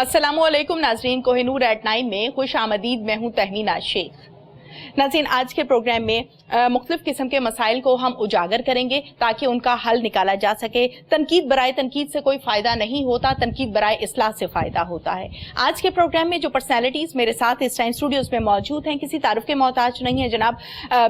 अस्सलामुअलैकुम नाज़रीन, कोहिनूर एट 9 में खुश आमदीद। मैं हूँ तहमीना शेख। नाज़रीन, आज के प्रोग्राम में मुख्तलिफ किस्म के मसाइल को हम उजागर करेंगे ताकि उनका हल निकाला जा सके। तनकीद बराए तनकीद से कोई फ़ायदा नहीं होता, तनकीद बराए इस्लाह से फ़ायदा होता है। आज के प्रोग्राम में जो पर्सनैलिटीज़ मेरे साथ इस टाइम स्टूडियोज़ में मौजूद हैं, किसी तारुफ के मोहताज नहीं है जनाब।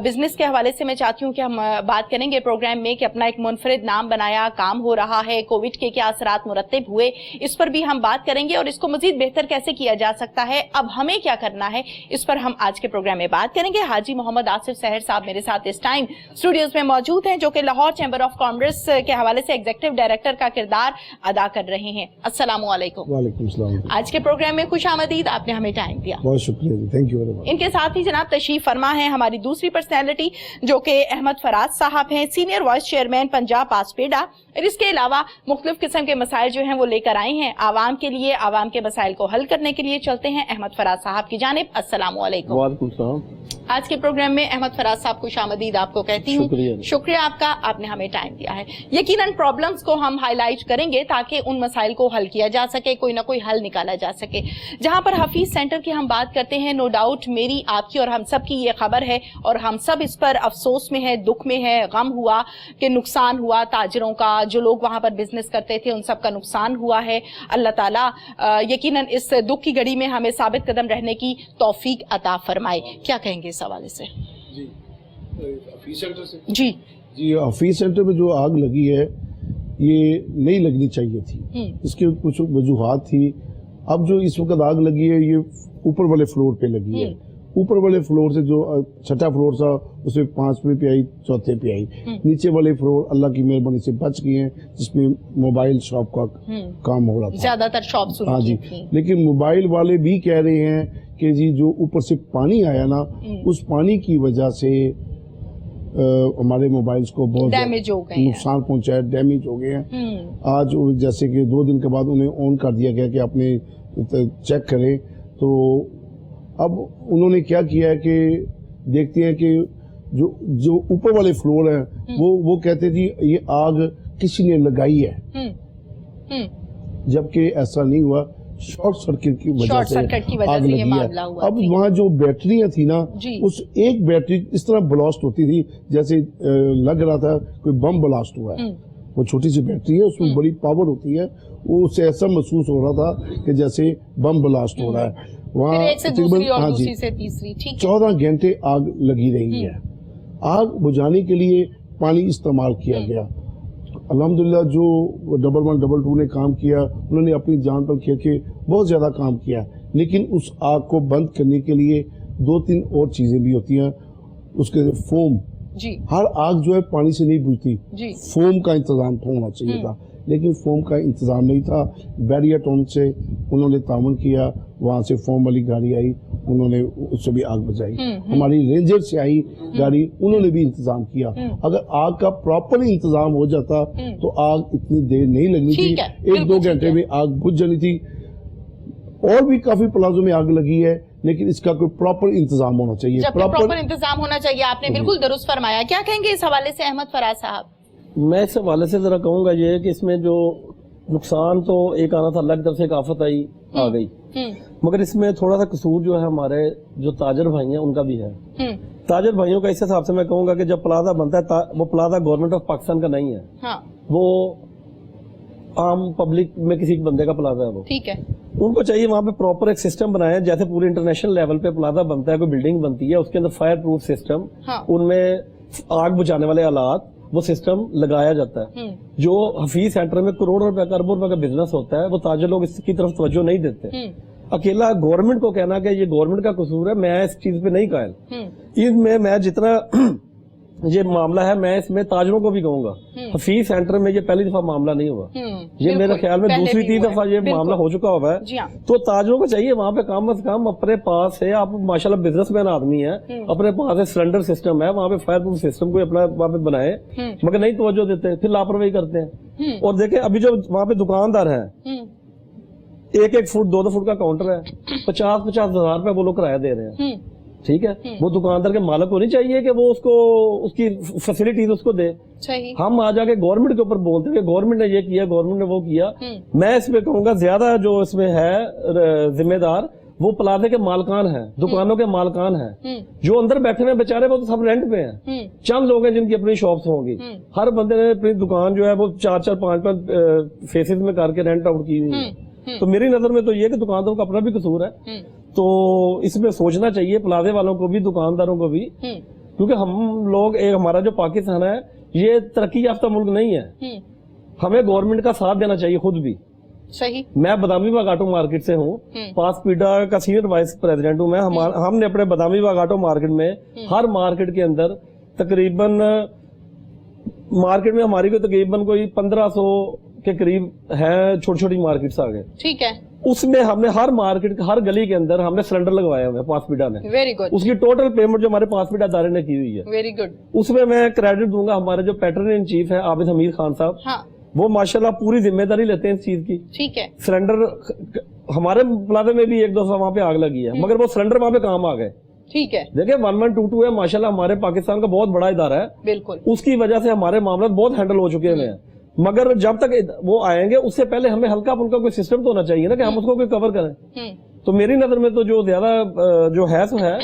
बिज़नेस के हवाले से मैं चाहती हूँ कि हम बात करेंगे प्रोग्राम में कि अपना एक मुनफरिद नाम बनाया, काम हो रहा है, कोविड के क्या असरात मुरत्तब हुए, इस पर भी हम बात करेंगे और इसको मज़ीद बेहतर कैसे किया जा सकता है, अब हमें क्या करना है, इस पर हम आज के प्रोग्राम में बात करेंगे। हाजी मोहम्मद आसिफ सहर साहब मेरे साथ इस टाइम स्टूडियोज में मौजूद हैं, जो कि लाहौर चैम्बर ऑफ कॉमर्स के हवाले से एग्जीक्यूटिव डायरेक्टर का किरदार अदा कर रहे हैं। अस्सलाम वालेकुम। वालेकुम सलाम। आज के प्रोग्राम में खुश आमदीद, आपने हमें टाइम दिया, बहुत शुक्रिया, थैंक यू वेरी मच। इनके साथ ही जनाब तशरीफ फरमा है हमारी दूसरी पर्सनैलिटी, जो कि अहमद फराज साहब हैं, सीनियर वाइस चेयरमैन पंजाब पासपेडा। और इसके अलावा मुख्तलिफ किस्म के मसाइल जो हैं वो लेकर आए हैं आवाम के लिए, आवाम के मसाइल को हल करने के लिए। चलते हैं अहमद फराज साहब की जानिब। अस्सलाम वालेकुम। वालेकुम सलाम। आज के प्रोग्राम में अहमद फराज साहब खुश आमदीद आपको कहती हूँ। शुक्रिया आपका, आपने हमें टाइम दिया है। यकीनन प्रॉब्लम्स को हम हाईलाइट करेंगे ताकि उन मसाइल को हल किया जा सके, कोई ना कोई हल निकाला जा सके। जहाँ पर हफीज सेंटर की हम बात करते हैं, नो डाउट मेरी, आपकी और हम सब की ये खबर है और हम सब इस पर अफसोस में है, दुख में है, गम हुआ कि नुकसान हुआ ताजरों का, जो लोग वहाँ पर बिजनेस करते थे उन सब का नुकसान हुआ है। अल्लाह ताला यकीनन इस दुख की घड़ी में हमें साबित कदम रहने की तौफीक अता फरमाए। क्या कहेंगे इस हवाले से? जी हफीज सेंटर से जी हफीज सेंटर में जो आग लगी है ये नहीं लगनी चाहिए थी, इसके कुछ वजूहात थी। अब जो इस वक्त आग लगी है ये ऊपर वाले फ्लोर पे लगी है। ऊपर वाले फ्लोर से जो छठा फ्लोर था उसमें 5वें पे आई, 4थे पे आई। नीचे वाले फ्लोर अल्लाह की मेहरबानी से बच गए हैं, जिसमें मोबाइल शॉप का काम हो रहा था, ज्यादातर शॉप शुरू हाँ जी। लेकिन मोबाइल वाले भी कह रहे हैं कि जी जो ऊपर से पानी आया ना, उस पानी की वजह से हमारे मोबाइल्स को बहुत डैमेज हो गए, नुकसान पहुंचा है, डैमेज हो गए हैं। आज जैसे कि 2 दिन के बाद उन्हें ऑन कर दिया गया कि आपने चेक करें। तो अब उन्होंने क्या किया है कि देखते हैं कि जो ऊपर वाले फ्लोर हैं वो कहते थे ये आग किसी ने लगाई है, जबकि ऐसा नहीं हुआ, शॉर्ट सर्किट की वजह से आग लगी है। अब वहाँ जो बैटरियां थी ना, उस एक बैटरी इस तरह ब्लास्ट होती थी जैसे लग रहा था कोई बम ब्लास्ट हुआ है। वो छोटी सी बैटरी है, उसमें बड़ी पावर होती है, वो उससे ऐसा महसूस हो रहा था कि जैसे बम ब्लास्ट हो रहा है। वहाँ हाँ जी 14 घंटे आग लगी रही है। आग बुझाने के लिए पानी इस्तेमाल किया गया। अल्हम्दुलिल्लाह जो 111 222 ने काम किया, उन्होंने अपनी जान पर खेल के बहुत ज़्यादा काम किया। लेकिन उस आग को बंद करने के लिए 2-3 और चीज़ें भी होती हैं। उसके फोम जी, हर आग जो है पानी से नहीं बुझती, फोम का इंतजाम होना चाहिए था, लेकिन फोम का इंतजाम नहीं था। बैरियाटोन से उन्होंने ताउन किया, वहाँ से फोम वाली गाड़ी आई, उन्होंने उससे भी आग बुझाई। हमारी रेंजर से आई गाड़ी, उन्होंने भी इंतजाम किया। अगर आग का प्रॉपर इंतजाम हो जाता तो आग इतनी देर नहीं लगनी थी, 1-2 घंटे में आग बुझ जानी थी। और भी काफी प्लाजो में आग लगी है, लेकिन इसका कोई प्रॉपर इंतजाम होना चाहिए, प्रॉपर इंतजाम होना चाहिए। आपने बिल्कुल दुरुस्त फरमाया। क्या कहेंगे इस हवाले से अहमद फराज साहब? मैं इस हवाले से जरा कहूंगा ये कि इसमें जो नुकसान तो एक आना था, अल्लाह की तरफ से एक आफत आई आ गई, मगर इसमें थोड़ा सा कसूर जो है हमारे जो ताजर भाई हैं उनका भी है। ताजर भाइयों का इस हिसाब से मैं कहूंगा कि जब प्लाजा बनता है वो प्लाजा गवर्नमेंट ऑफ पाकिस्तान का नहीं है, वो आम पब्लिक में किसी बंदे का प्लाजा है वो, ठीक है। उनको चाहिए वहाँ पे प्रॉपर एक सिस्टम बनाए, जैसे पूरे इंटरनेशनल लेवल पे प्लाजा बनता है, कोई बिल्डिंग बनती है, उसके अंदर फायर प्रूफ सिस्टम, उनमें आग बुझाने वाले आलात, वो सिस्टम लगाया जाता है। जो हफीज सेंटर में करोड़ों रुपए अरबों रुपए का बिजनेस होता है, वो ताजर लोग इसकी तरफ तवज्जो नहीं देते। अकेला गवर्नमेंट को कहना कि ये गवर्नमेंट का कसूर है, मैं इस चीज पे नहीं कायल। इसमें मैं जितना ये मामला है, मैं इसमें ताजरों को भी कहूंगा, हफीज सेंटर में ये पहली दफा मामला नहीं हुआ, ये मेरे ख्याल में 2-3 दफा ये मामला हो चुका हुआ है। तो ताजरों को चाहिए वहाँ पे कम से कम अपने पास है, आप माशाल्लाह बिजनेसमैन आदमी है, अपने पास है सिलेंडर सिस्टम है, वहाँ पे फायर प्रूफ सिस्टम को अपना वहाँ पे बनाए, मगर नहीं तवज्जो देते, फिर लापरवाही करते हैं। और देखे अभी जो वहाँ पे दुकानदार है, 1-1 फुट 2-2 फुट का काउंटर है, 50-50 हजार रुपए वो लोग किराया दे रहे हैं। ٹھیک ہے, وہ دکاندار کے مالک کو نہیں چاہیے کہ وہ اس کو اس کی فیسلٹیز اس کو دے. ہم آ جا کے گورنمنٹ کے اوپر بولتے ہیں کہ گورنمنٹ نے یہ کیا, گورنمنٹ نے وہ کیا. میں اس میں کہوں گا زیادہ جو اس میں ہے ذمہ دار وہ پلازے کے مالکان ہیں, دکانوں کے مالکان ہیں. جو اندر بیٹھے ہوئے بیچارے وہ تو سب رینٹ پہ ہیں. چند لوگ ہیں جن کی اپنی شاپس ہوں گی. ہر بندے نے اپنی دکان جو ہے وہ 4-4 5-5 فیسز میں کر کے رینٹ آؤٹ کی ہوئی ہے. تو میری نظر میں تو یہ کہ دکانداروں کا اپنا بھی قصور ہے. تو اس میں سوچنا چاہیے پلازے والوں کو بھی, دکانداروں کو بھی, کیونکہ ہم لوگ ایک ہمارا جو پاکستان ہے یہ ترقی یافتہ ملک نہیں ہے. ہمیں گورنمنٹ کا ساتھ دینا چاہیے خود بھی. صحیح. میں بادامی باغ آٹو مارکیٹ سے ہوں, پاس پیڈا کا سینئر وائس پریزیڈنٹ ہوں میں. ہم نے اپنے بادامی باغ آٹو مارکیٹ میں ہر مارکیٹ کے اندر تقریباً مارکیٹ میں ہماری کوئی تقریباً کوئی 1500 کے قریب ہے چھوٹی چھوٹی مارکیٹس آ گئے. ٹھیک ہے. اس میں ہم نے ہر مارکیٹ ہر گلی کے اندر ہم نے سلنڈر لگوایا ہوا ہے پاس پیڈا میں. Very good. اس کی ٹوٹل پیمنٹ جو ہمارے پاس پیڈا ادارے نے کی ہوئی ہے. Very good. اس میں کریڈٹ دوں گا ہمارے جو پیٹرن ان چیف ہے عابد حمید خان صاحب, وہ ماشاءاللہ پوری ذمہ داری لیتے ہیں اس چیز کی. ٹھیک ہے. سلنڈر ہمارے پلازے میں بھی 1-2 وہاں پہ آگ لگی ہے, مگر وہ سلنڈر وہاں پہ کام آ گئے. ٹھیک ہے. دیکھیں 1122 ہے ماشاءاللہ ہمارے پاکستان کا بہت بڑا ادارہ ہے. بالکل. اس کی وجہ سے ہمارے معاملات بہت ہینڈل ہو چکے ہیں, مگر جب تک وہ آئیں گے اس سے پہلے ہمیں ہلکا پھلکا کوئی سسٹم تو ہونا چاہیے نا کہ ہم اس کو کوئی کور کریں. تو میری نظر میں تو جو زیادہ جو ہے سو ہے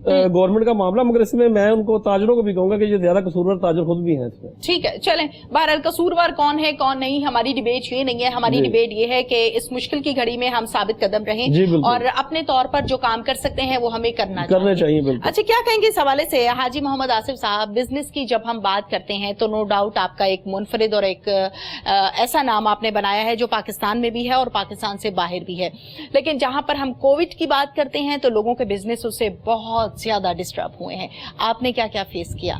گورنمنٹ کا معاملہ, مگر اس میں ان کو تاجروں کو بھی کہوں گا کہ یہ زیادہ قصوروار تاجر خود بھی ہیں اس میں. ٹھیک ہے. چلیں, بہرحال قصوروار کون ہے کون نہیں ہماری ڈیبیٹ یہ نہیں ہے. ہماری ڈیبیٹ یہ ہے کہ اس مشکل کی گھڑی میں ہم ثابت قدم رہیں اور اپنے طور پر جو کام کر سکتے ہیں وہ ہمیں کرنا چاہیے. بالکل. اچھا, کیا کہیں گے اس حوالے سے حاجی محمد آصف صاحب, بزنس کی جب ہم بات کرتے ہیں تو نو ڈاؤٹ آپ کا ایک منفرد اور ایک ایسا نام آپ نے بنایا ہے جو پاکستان میں بھی ہے اور پاکستان سے باہر بھی ہے, لیکن جہاں پر ہم کووڈ کی بات کرتے ہیں تو لوگوں کے بزنس اس سے بہت زیادہ ڈسٹرب ہوئے ہیں. آپ نے کیا کیا فیس کیا؟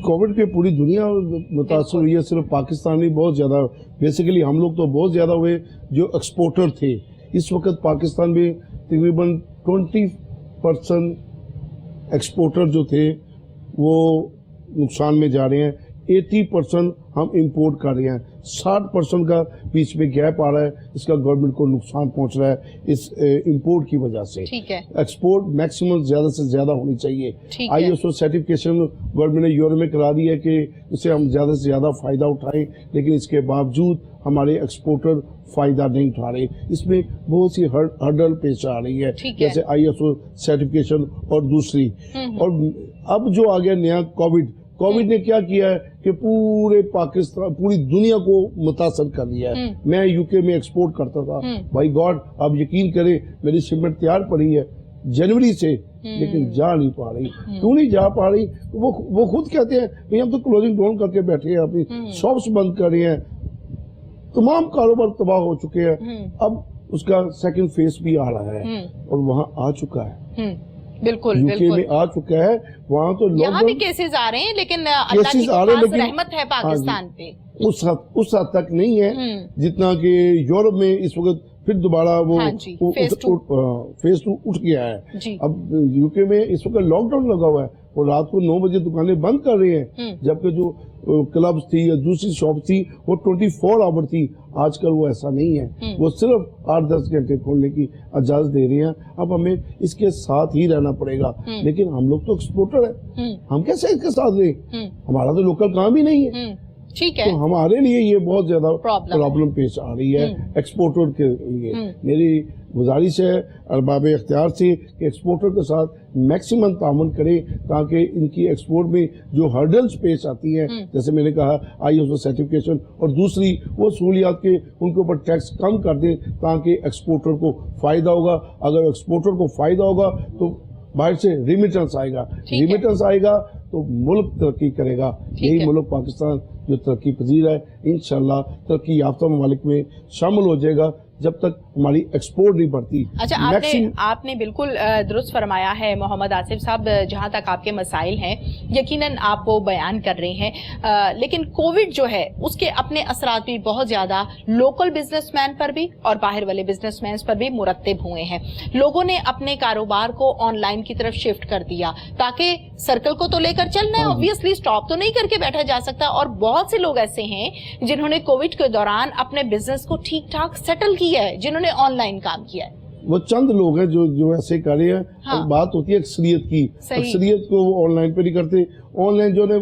کووڈ کے پوری دنیا متاثر ہوئی ہے, صرف پاکستان نہیں, بہت زیادہ. بیسیکلی ہم لوگ تو بہت زیادہ ہوئے جو ایکسپورٹر تھے. اس وقت پاکستان میں تقریباً 20% ایکسپورٹر جو تھے وہ نقصان میں جا رہے ہیں. 80% ہم امپورٹ کر رہے ہیں. 60% کا بیچ میں گیپ آ رہا ہے. اس کا گورنمنٹ کو نقصان پہنچ رہا ہے اس امپورٹ کی وجہ سے. ایکسپورٹ میکسیمم زیادہ سے زیادہ ہونی چاہیے. ISO سرٹیفکیشن گورنمنٹ نے یورپ میں کرا دی ہے کہ اسے ہم زیادہ سے زیادہ فائدہ اٹھائیں, لیکن اس کے باوجود ہمارے ایکسپورٹر فائدہ نہیں اٹھا رہے. اس میں بہت سی ہرڈل پیش آ رہی ہے, جیسے ISO سرٹیفکیشن اور دوسری. اور اب جو آ گیا نیا کووڈ نے کیا کیا ہے کہ پورے پاکستان پوری دنیا کو متاثر کر دیا ہے. میں UK میں ایکسپورٹ کرتا تھا, بھائی گاڈ آپ یقین کریں میری شپمنٹ تیار پڑی ہے جنوری سے, لیکن جا نہیں پا رہی. کیوں نہیں جا پا رہی؟ وہ خود کہتے ہیں بھئی ہم تو کلوزنگ ڈاؤن کر کے بیٹھے ہیں, اپنی شاپس بند کر رہے ہیں, تمام کاروبار تباہ ہو چکے ہیں. اب اس کا سیکنڈ فیز بھی آ رہا ہے اور وہاں آ چکا ہے. بالکل UK میں آ چکا ہے. وہاں تو یہاں بھی کیسز آ رہے ہیں, لیکن اللہ کی خاص رحمت ہے پاکستان پہ. اس حد تک نہیں ہے جتنا کہ یورپ میں اس وقت پھر دوبارہ وہ فیز 2 اٹھ گیا ہے. اب UK میں اس وقت لاک ڈاؤن لگا ہوا ہے, وہ رات کو 9 بجے دکانیں بند کر رہے ہیں, جبکہ جو کلبز تھی یا دوسری شاپ تھی وہ 24 آور تھی. آج کل وہ ایسا نہیں ہے, وہ صرف 8-10 گھنٹے کھولنے کی اجازت دے رہی ہیں. اب ہمیں اس کے ساتھ ہی رہنا پڑے گا, لیکن ہم لوگ تو ایکسپورٹر ہیں, ہم کیسے اس کے ساتھ رہیں؟ ہمارا تو لوکل کام ہی نہیں ہے. ٹھیک ہے. تو ہمارے لیے یہ بہت زیادہ پرابلم پیش آ رہی ہے ایکسپورٹر کے لیے. میری گزارش ہے ارباب اختیار سے کہ ایکسپورٹر کے ساتھ میکسیمم تعاون کریں تاکہ ان کی ایکسپورٹ میں جو ہرڈلز پیش آتی ہیں, جیسے میں نے کہا ISO سرٹیفکیشن اور دوسری وہ سہولیات کے ان کے اوپر ٹیکس کم کر دیں تاکہ ایکسپورٹر کو فائدہ ہوگا. اگر ایکسپورٹر کو فائدہ ہوگا تو باہر سے ریمیٹنس آئے گا تو ملک ترقی کرے گا. یہی ملک پاکستان جو ترقی پذیر ہے انشاءاللہ ترقی یافتہ ممالک میں شامل ہو جائے گا جب تک ہماری ایکسپورٹ نہیں بڑھتی. اچھا, آپ نے بالکل درست فرمایا ہے محمد آصف صاحب. جہاں تک آپ کے مسائل ہیں یقیناً آپ وہ بیان کر رہے ہیں, لیکن کووڈ جو ہے اس کے اپنے اثرات بھی بہت زیادہ لوکل بزنس مین پر بھی اور باہر والے بزنس مین پر بھی مرتب ہوئے ہیں. لوگوں نے اپنے کاروبار کو آن لائن کی طرف شفٹ کر دیا تاکہ سرکل کو تو لے کر چلنا ہے, obviously سٹاپ تو نہیں کر کے بیٹھا جا سکتا. اور بہت سے لوگ ایسے ہیں جنہوں نے کووڈ کے دوران اپنے بزنس کو ٹھیک ٹھاک سیٹل کیا ہے, جنہوں نے آن لائن کام کیا ہے. وہ چند لوگ ہیں جو ایسے کر رہے ہیں. ہاں. بات ہوتی ہے اکثریت کی, اکثریت کو وہ آن لائن پہ نہیں کرتے. آن لائن جو ہے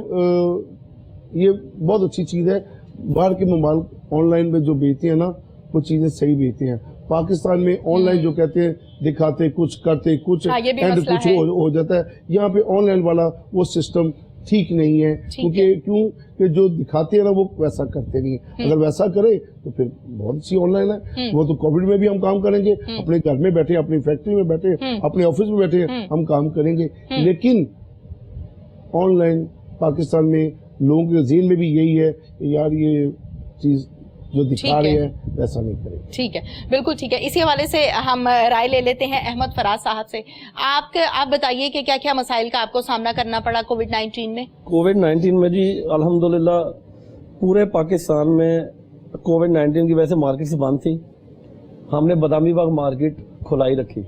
یہ بہت اچھی چیز ہے. باہر کے ممالک آن لائن میں جو بیچتے ہیں نا وہ چیزیں صحیح بیچتے ہیں. پاکستان میں آن لائن جو کہتے ہیں دکھاتے کچھ کرتے کچھ اینڈ کچھ ہو جاتا ہے. یہاں پہ آن لائن والا وہ سسٹم ٹھیک نہیں ہے, کیونکہ جو دکھاتے ہیں نا وہ ویسا کرتے نہیں ہیں. اگر ویسا کرے تو پھر بہت اچھی آن لائن ہے. وہ تو کووڈ میں بھی ہم کام کریں گے, اپنے گھر میں بیٹھے, اپنی فیکٹری میں بیٹھے, اپنے آفس میں بیٹھے ہم کام کریں گے. لیکن آن لائن پاکستان میں لوگوں کے ذہن میں بھی یہی ہے کہ یار یہ چیز جو دکھا رہے ہیں ویسا نہیں کرے. ٹھیک ہے, بالکل ٹھیک ہے. اسی حوالے سے ہم رائے لے لیتے ہیں احمد فراز صاحب سے. آپ بتائیے کہ کیا کیا مسائل کا آپ کو سامنا کرنا پڑا کووڈ-19 میں؟ کووڈ-19 میں جی الحمدللہ پورے پاکستان میں کووڈ-19 کی وجہ سے مارکیٹس بند تھی. ہم نے بادامی باغ مارکیٹ کھلائی رکھی.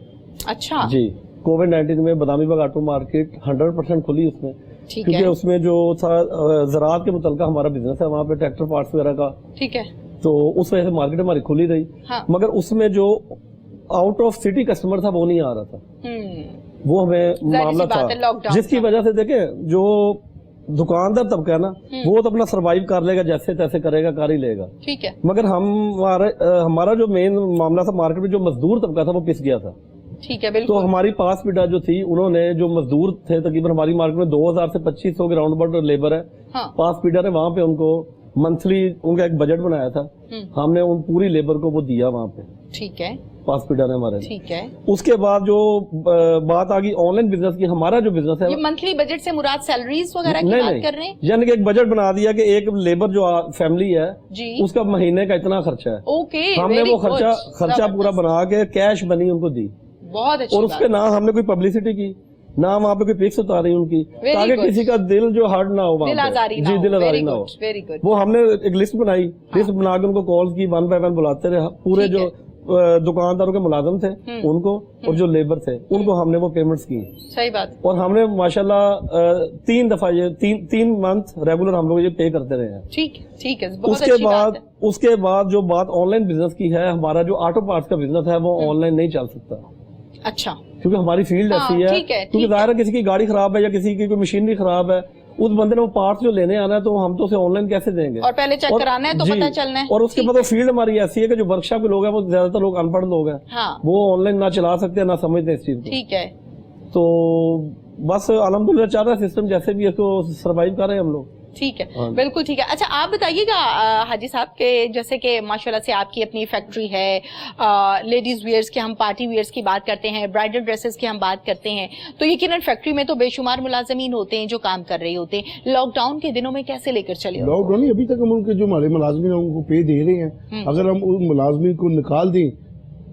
اچھا جی, کووڈ-19 میں بادامی باغ آٹو مارکیٹ 100% کھلی اس میں, کیونکہ اس میں جو تھا زراعت کے متعلقہ ہمارا بزنس ہے وہاں پہ ٹریکٹر پارٹس وغیرہ کا. ٹھیک ہے, تو اس وجہ سے مارکیٹ ہماری کھلی رہی. مگر اس میں جو آؤٹ آف سٹی کسٹمر تھا وہ نہیں آ رہا تھا, وہ ہمیں معاملہ تھا جس کی وجہ سے دیکھیں جو دکاندار طبقہ ہے نا وہ تو اپنا سروائیو کر لے گا, جیسے تیسے کرے گا, کر ہی لے گا. ٹھیک ہے, مگر ہمارا جو مین معاملہ تھا مارکیٹ میں جو مزدور طبقہ تھا وہ پس گیا تھا. ٹھیک ہے, بالکل. تو ہماری پاس پیٹا جو تھی انہوں نے جو مزدور تھے تقریباً ہماری مارکیٹ میں 2000 سے 2500 کے راؤنڈ اباؤٹ لیبر ہے. پاس پیٹا نے وہاں پہ ان کو منتھلی ان کا ایک بجٹ بنایا تھا, ہم نے ان پوری لیبر کو وہ دیا وہاں پہ. ٹھیک ہے, پاس پیٹا نے ہمارے. ٹھیک ہے, اس کے بعد جو بات آ گئی آن لائن بزنس کی, ہمارا جو بزنس ہے منتھلی بجٹ سے مراد سیلریز وغیرہ کی بات کر رہے ہیں, یعنی کہ ایک بجٹ بنا دیا کہ ایک لیبر جو فیملی ہے اس کا مہینے کا اتنا خرچہ ہے. ہم نے وہ خرچہ پورا بنا کے کیش بنی ان کو دی, اور اس کے نہ ہم نے کوئی پبلسٹی کی نہ وہاں پہ کوئی پکس اتاری ان کی, تاکہ کسی کا دل جو ہرٹ نہ ہو, دل آزاری نہ ہو. وہ ہم نے ایک لسٹ بنائی, لسٹ بنا کے ان کو کالز کی, 1 by 1 بلاتے رہے. پورے جو دکانداروں کے ملازم تھے ان کو اور جو لیبر تھے ان کو ہم نے وہ پیمنٹس کی. صحیح بات. اور ہم نے ماشاءاللہ 3 دفعہ یہ 3 منتھ ریگولر ہم لوگ یہ پے کرتے رہے ہیں. ٹھیک ہے. اس کے بعد جو بات آن لائن بزنس کی ہے, ہمارا جو آٹو پارٹس کا بزنس ہے وہ آن لائن نہیں چل سکتا. اچھا, کیونکہ ہماری فیلڈ ایسی ہے, کیونکہ ظاہر ہے کسی کی گاڑی خراب ہے یا کسی کی کوئی مشینری خراب ہے, اس بندے نے وہ پارٹس جو لینے آنا ہے تو ہم تو اسے آن لائن کیسے دیں گے, اور پہلے چیک کرانا ہے تو پتہ چلنا ہے. اور اس کے بعد وہ فیلڈ ہماری ایسی ہے کہ جو ورکشاپ کے لوگ ہیں وہ زیادہ تر لوگ ان پڑھ لوگ ہیں, وہ آن لائن نہ چلا سکتے نہ سمجھتے اس چیز کو. ٹھیک ہے, تو بس الحمدللہ چل رہا ہے سسٹم, جیسے بھی اس کو سروائیو کر رہے ہیں ہم لوگ. ٹھیک ہے, بالکل ٹھیک ہے. اچھا آپ بتائیے گا حاجی صاحب کہ جیسے کہ ماشاءاللہ سے آپ کی اپنی فیکٹری ہے, لیڈیز ویئرز کی, ہم پارٹی ویئرز کی بات کرتے ہیں, برائڈل ڈریسز کی ہم بات کرتے ہیں, تو یقیناً فیکٹری میں تو بے شمار ملازمین ہوتے ہیں جو کام کر رہے ہوتے ہیں. لاک ڈاؤن کے دنوں میں کیسے لے کر چلے؟ لاک ڈاؤن ابھی تک ہم ان کے جو ہمارے ملازمین ہیں ان کو پے دے رہے ہیں. اگر ہم ان ملازمین کو نکال دیں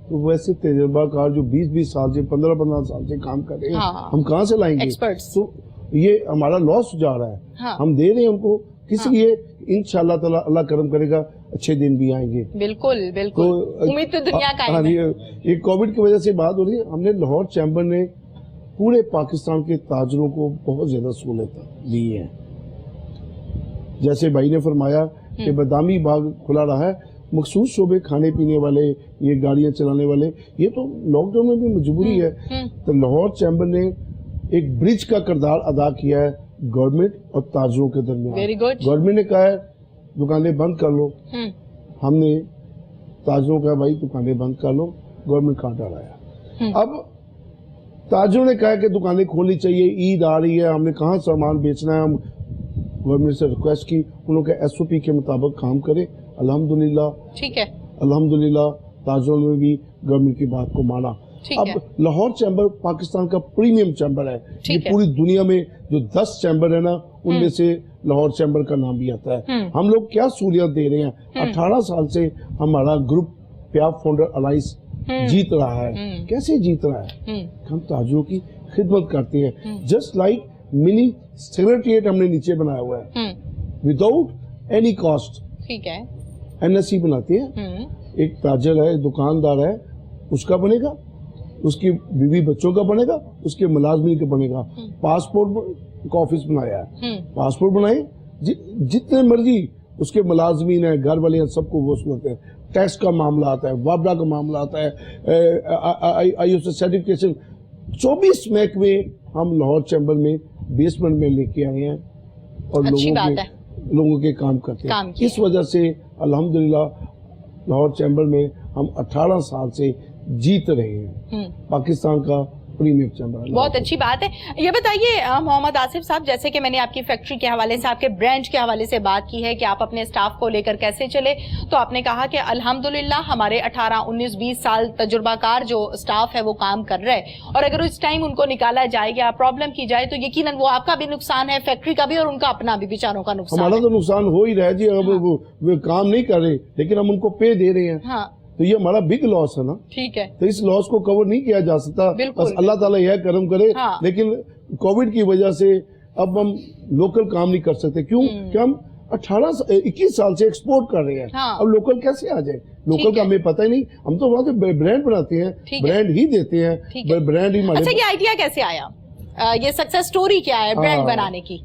تو ویسے تجربہ کار جو 20 سال سے 15 سال سے کام کر رہے ہیں ہم کہاں سے لائیں گے؟ تو یہ ہمارا لاس جا رہا ہے. ہم دے رہے ہیں ان کو کس لیے؟ انشاءاللہ تعالی اللہ کرم کرے گا اچھے دن بھی آئیں گے. بالکل بالکل, امید تو دنیا قائم ہے. یہ کووڈ کی وجہ سے بات ہو رہی ہے. ہم نے لاہور چیمبر نے پورے پاکستان کے تاجروں کو بہت زیادہ سہولت دی ہے. جیسے بھائی نے فرمایا کہ بادامی باغ کھلا رہا ہے, مخصوص شعبے کھانے پینے والے, یہ گاڑیاں چلانے والے, یہ تو لاک ڈاؤن میں بھی مجبوری ہے. تو لاہور چیمبر نے ایک برج کا کردار ادا کیا ہے گورنمنٹ اور تاجروں کے درمیان. گورنمنٹ نے کہا ہے دکانیں بند کر لو, ہم نے تاجروں کا بھائی دکانیں بند کر لو, گورنمنٹ کانٹا لایا. اب تاجروں نے کہا کہ دکانیں کھولنی چاہیے, عید آ رہی ہے, ہم نے کہاں سامان بیچنا ہے. ہم گورنمنٹ سے ریکویسٹ کی, انہوں نے SOP کے مطابق کام کرے. الحمدللہ ٹھیک ہے, الحمدللہ تاجروں نے بھی گورنمنٹ کی بات کو مانا. اب لاہور چیمبر پاکستان کا پریمیم چیمبر ہے. یہ پوری دنیا میں جو 10 چیمبر ہے نا ان میں سے لاہور چیمبر کا نام بھی آتا ہے. ہم لوگ کیا سہولیات دے رہے ہیں؟ 18 سال سے ہمارا گروپ پیاف فاؤنڈر الائنس جیت رہا ہے. کیسے جیت رہا ہے؟ ہم تاجروں کی خدمت کرتے ہیں. جسٹ لائک منی سیکریٹریٹ ہم نے نیچے بنایا ہوا ہے وداؤٹ اینی کاسٹ. ٹھیک ہے, NSE بناتے ہیں. ایک تاجر ہے, دکاندار ہے, اس کا بنے گا, اس کی بیوی بچوں کا بنے گا, اس کے ملازمین کا بنے گا. پاسپورٹ کا آفس بنایا ہے, پاسپورٹ بنائے, جتنے مرضی اس کے ملازمین ہیں, گھر والے ہیں, سب کو وہ سنتے ہیں. टैक्स का मामला आता है, वाबड़ा का मामला आता है, IOC सर्टिफिकेशन, 24 महकमे हम लाहौर चैम्बर में बेसमेंट में लेके आए हैं और लोगों के काम करते हैं। इस वजह से अल्हम्दुलिल्लाह लाहौर चैम्बर में हम 18 साल से जीत रहे हैं पाकिस्तान का प्रीमियर चैम्बर। बहुत अच्छी बात है। ये बताइए मोहम्मद आसिफ साहब, जैसे कि मैंने आपकी फैक्ट्री के हवाले से, आपके ब्रांड के हवाले से बात की है कि आप अपने स्टाफ को लेकर कैसे चले, तो आपने कहा कि अल्हम्दुलिल्लाह हमारे 18, 19, 20 साल तजुर्बाकार जो स्टाफ है वो काम कर रहे हैं, और अगर उस टाइम उनको निकाला जाए या प्रॉब्लम की जाए तो यकीनन वो आपका भी नुकसान है, फैक्ट्री का भी, और उनका अपना भी बेचारों का नुकसान। हमारा तो नुकसान हो ही रहा है जी। अब वो काम नहीं कर रहे लेकिन हम उनको पे दे रहे हैं। हाँ, तो ये हमारा बिग लॉस है ना। ठीक है। तो इस लॉस को कवर नहीं किया जा सकता, बस अल्लाह ताला यह करम करे। हाँ। लेकिन कोविड की वजह से अब हम लोकल काम नहीं कर सकते। क्यों? कि हम 21 साल से एक्सपोर्ट कर रहे हैं। हाँ। अब लोकल कैसे आ जाए? लोकल का हमें पता ही नहीं। हम तो वहाँ से ब्रांड बनाते हैं, ब्रांड ही देते हैं, ब्रांड ही। अच्छा, ये आइडिया कैसे आया? ये सक्सेस स्टोरी क्या है ब्रांड बनाने की?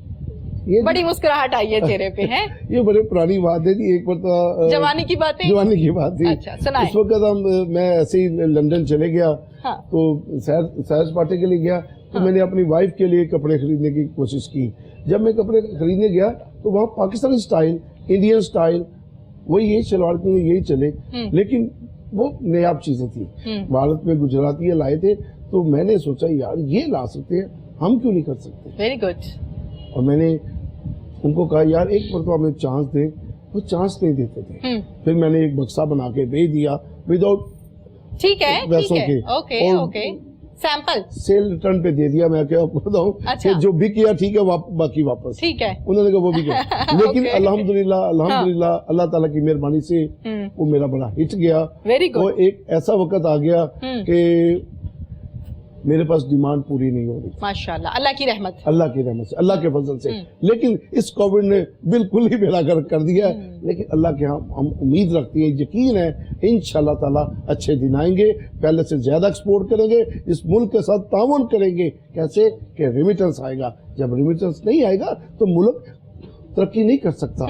ये बड़ी मुस्कुराहट आई है चेहरे पे, है? ये बड़े पुरानी बात है जी। एक बार तो जवानी की बात है, जवानी की बात थी। अच्छा, सुनाएं। उस वक्त मैं ऐसे ही लंदन चले गया। हाँ। तो सैर सपाटे के लिए गया। तो मैंने अपनी वाइफ के लिए कपड़े खरीदने की कोशिश की। जब मैं कपड़े खरीदने गया तो वहाँ पाकिस्तानी स्टाइल, इंडियन स्टाइल, वही यही सलवार कमीज यही चले, लेकिन वो नायाब चीजें थी। भारत में गुजराती लाए थे, तो मैंने सोचा यार ये ला सकते हैं, हम क्यों नहीं कर सकते। Very good. और मैंने उनको कहा यार एक बार तो हमें चांस दें। वो चांस नहीं देते थे। फिर मैंने एक बक्सा बना के भेज दिया विदाउट, ठीक है, पैसों के, okay okay, sample cell return पे दे दिया। मैं क्या बताऊं, अच्छा। जो भी किया ठीक है, बाकी वापस, ठीक है। उन्होंने कहा वो भी किया। लेकिन अल्हम्दुलिल्लाह अल्लाह ताला की मेहरबानी से वो मेरा बड़ा हिट गया। Very good. और एक ऐसा वक्त आ गया कि मेरे पास डिमांड पूरी नहीं हो रही। माशाल्लाह, अल्लाह की रहमत, अल्लाह की रहमत से, अल्लाह के फजल से। लेकिन इस कोविड ने बिल्कुल ही बेड़ा गर्क कर दिया है। लेकिन अल्लाह के हम उम्मीद रखते हैं, यकीन है इंशाअल्लाह ताला अच्छे दिन आएंगे। पहले से ज्यादा एक्सपोर्ट करेंगे, इस मुल्क के साथ ताउन करेंगे। कैसे? कि रेमिटेंस आएगा। जब रेमिटेंस नहीं आएगा तो मुल्क तरक्की नहीं कर सकता।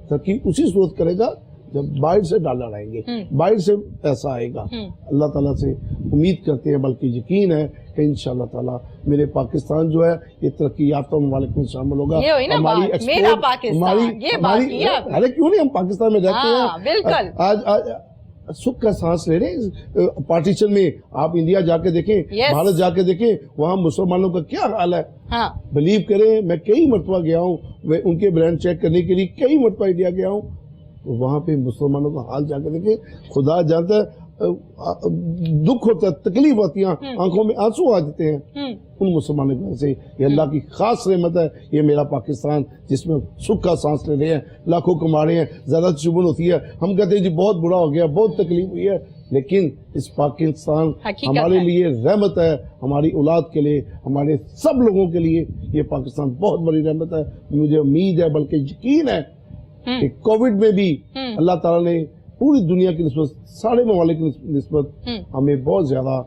तरक्की उसी सूरत करेगा जब बाहर से डॉलर आएंगे, बाहर से पैसा आएगा। अल्लाह ताला से उम्मीद करते हैं, बल्कि यकीन है कि इंशाअल्लाह ताला मेरे पाकिस्तान जो है ये तरक्की याफ्ता ममालिक में शामिल होगा। हमारी मेरा पाकिस्तान, ये बात की आप। अरे क्यों नहीं, हम पाकिस्तान में रहते हैं। बिल्कुल। आज सुख का सांस ले रहे हैं। पार्टीशन में आप इंडिया जाके देखें, भारत जाके देखें, वहाँ मुसलमानों का क्या हाल है। हाँ। बिलीव करें, मैं कई मरतबा गया हूँ उनके ब्रांड चेक करने के लिए, कई मरतबा इंडिया गया हूँ। तो वहाँ पे मुसलमानों का हाल जाकर देखे, खुदा जानता है, दुख होता है, तकलीफ होती है, आंखों में आंसू आ जाते हैं उन मुसलमानों की वजह से। ये अल्लाह की खास रहमत है, ये मेरा पाकिस्तान जिसमें सुख का सांस ले रहे हैं, लाखों कमा रहे हैं। ज्यादा चुभन होती है, हम कहते हैं जी बहुत बुरा हो गया, बहुत तकलीफ हुई है, लेकिन इस पाकिस्तान हमारे लिए रहमत है, हमारी औलाद के लिए, हमारे सब लोगों के लिए ये पाकिस्तान बहुत बड़ी रहमत है। मुझे उम्मीद है, बल्कि यकीन है कि कोविड में भी अल्लाह ताला ने पूरी दुनिया की निस्बत, सारे ममालिक की निस्बत हमें बहुत ज्यादा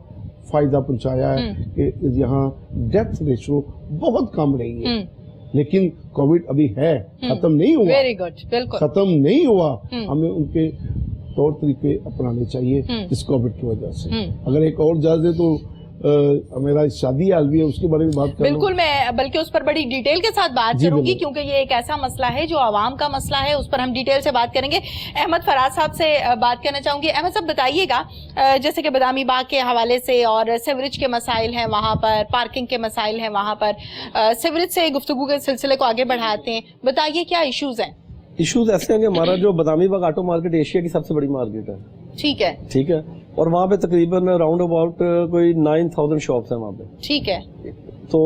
फायदा पहुंचाया है कि यहाँ डेथ रेशो बहुत कम रही है। लेकिन कोविड अभी है, खत्म नहीं हुआ। वेरी गुड, बिल्कुल खत्म नहीं हुआ। हमें उनके तौर तरीके अपनाने चाहिए इस कोविड की वजह से। अगर एक और इजाजत है तो मेरा शादी हाल भी है, उसके बारे में बात करूं। बिल्कुल, मैं बल्कि उस पर बड़ी डिटेल के साथ बात करूंगी, क्योंकि ये एक ऐसा मसला है जो आवाम का मसला है, उस पर हम डिटेल से बात करेंगे। अहमद फराज साहब से बात करना चाहूंगी। अहमद साहब बताइएगा, जैसे कि बदामी बाग के हवाले से और सीवरेज के मसाइल हैं वहाँ पर, पार्किंग के मसाइल हैं वहाँ पर, सीवरेज से गुफ्तगू के सिलसिले को आगे बढ़ाते हैं, बताइए क्या इश्यूज हैं? इश्यूज ऐसे हैं कि हमारा जो Badami Bagh auto market Asia की सबसे बड़ी मार्केट है। ठीक है, ठीक है। और वहाँ पे तकरीबन राउंड अबाउट कोई 9000 शॉप्स हैं वहाँ पे। ठीक है। तो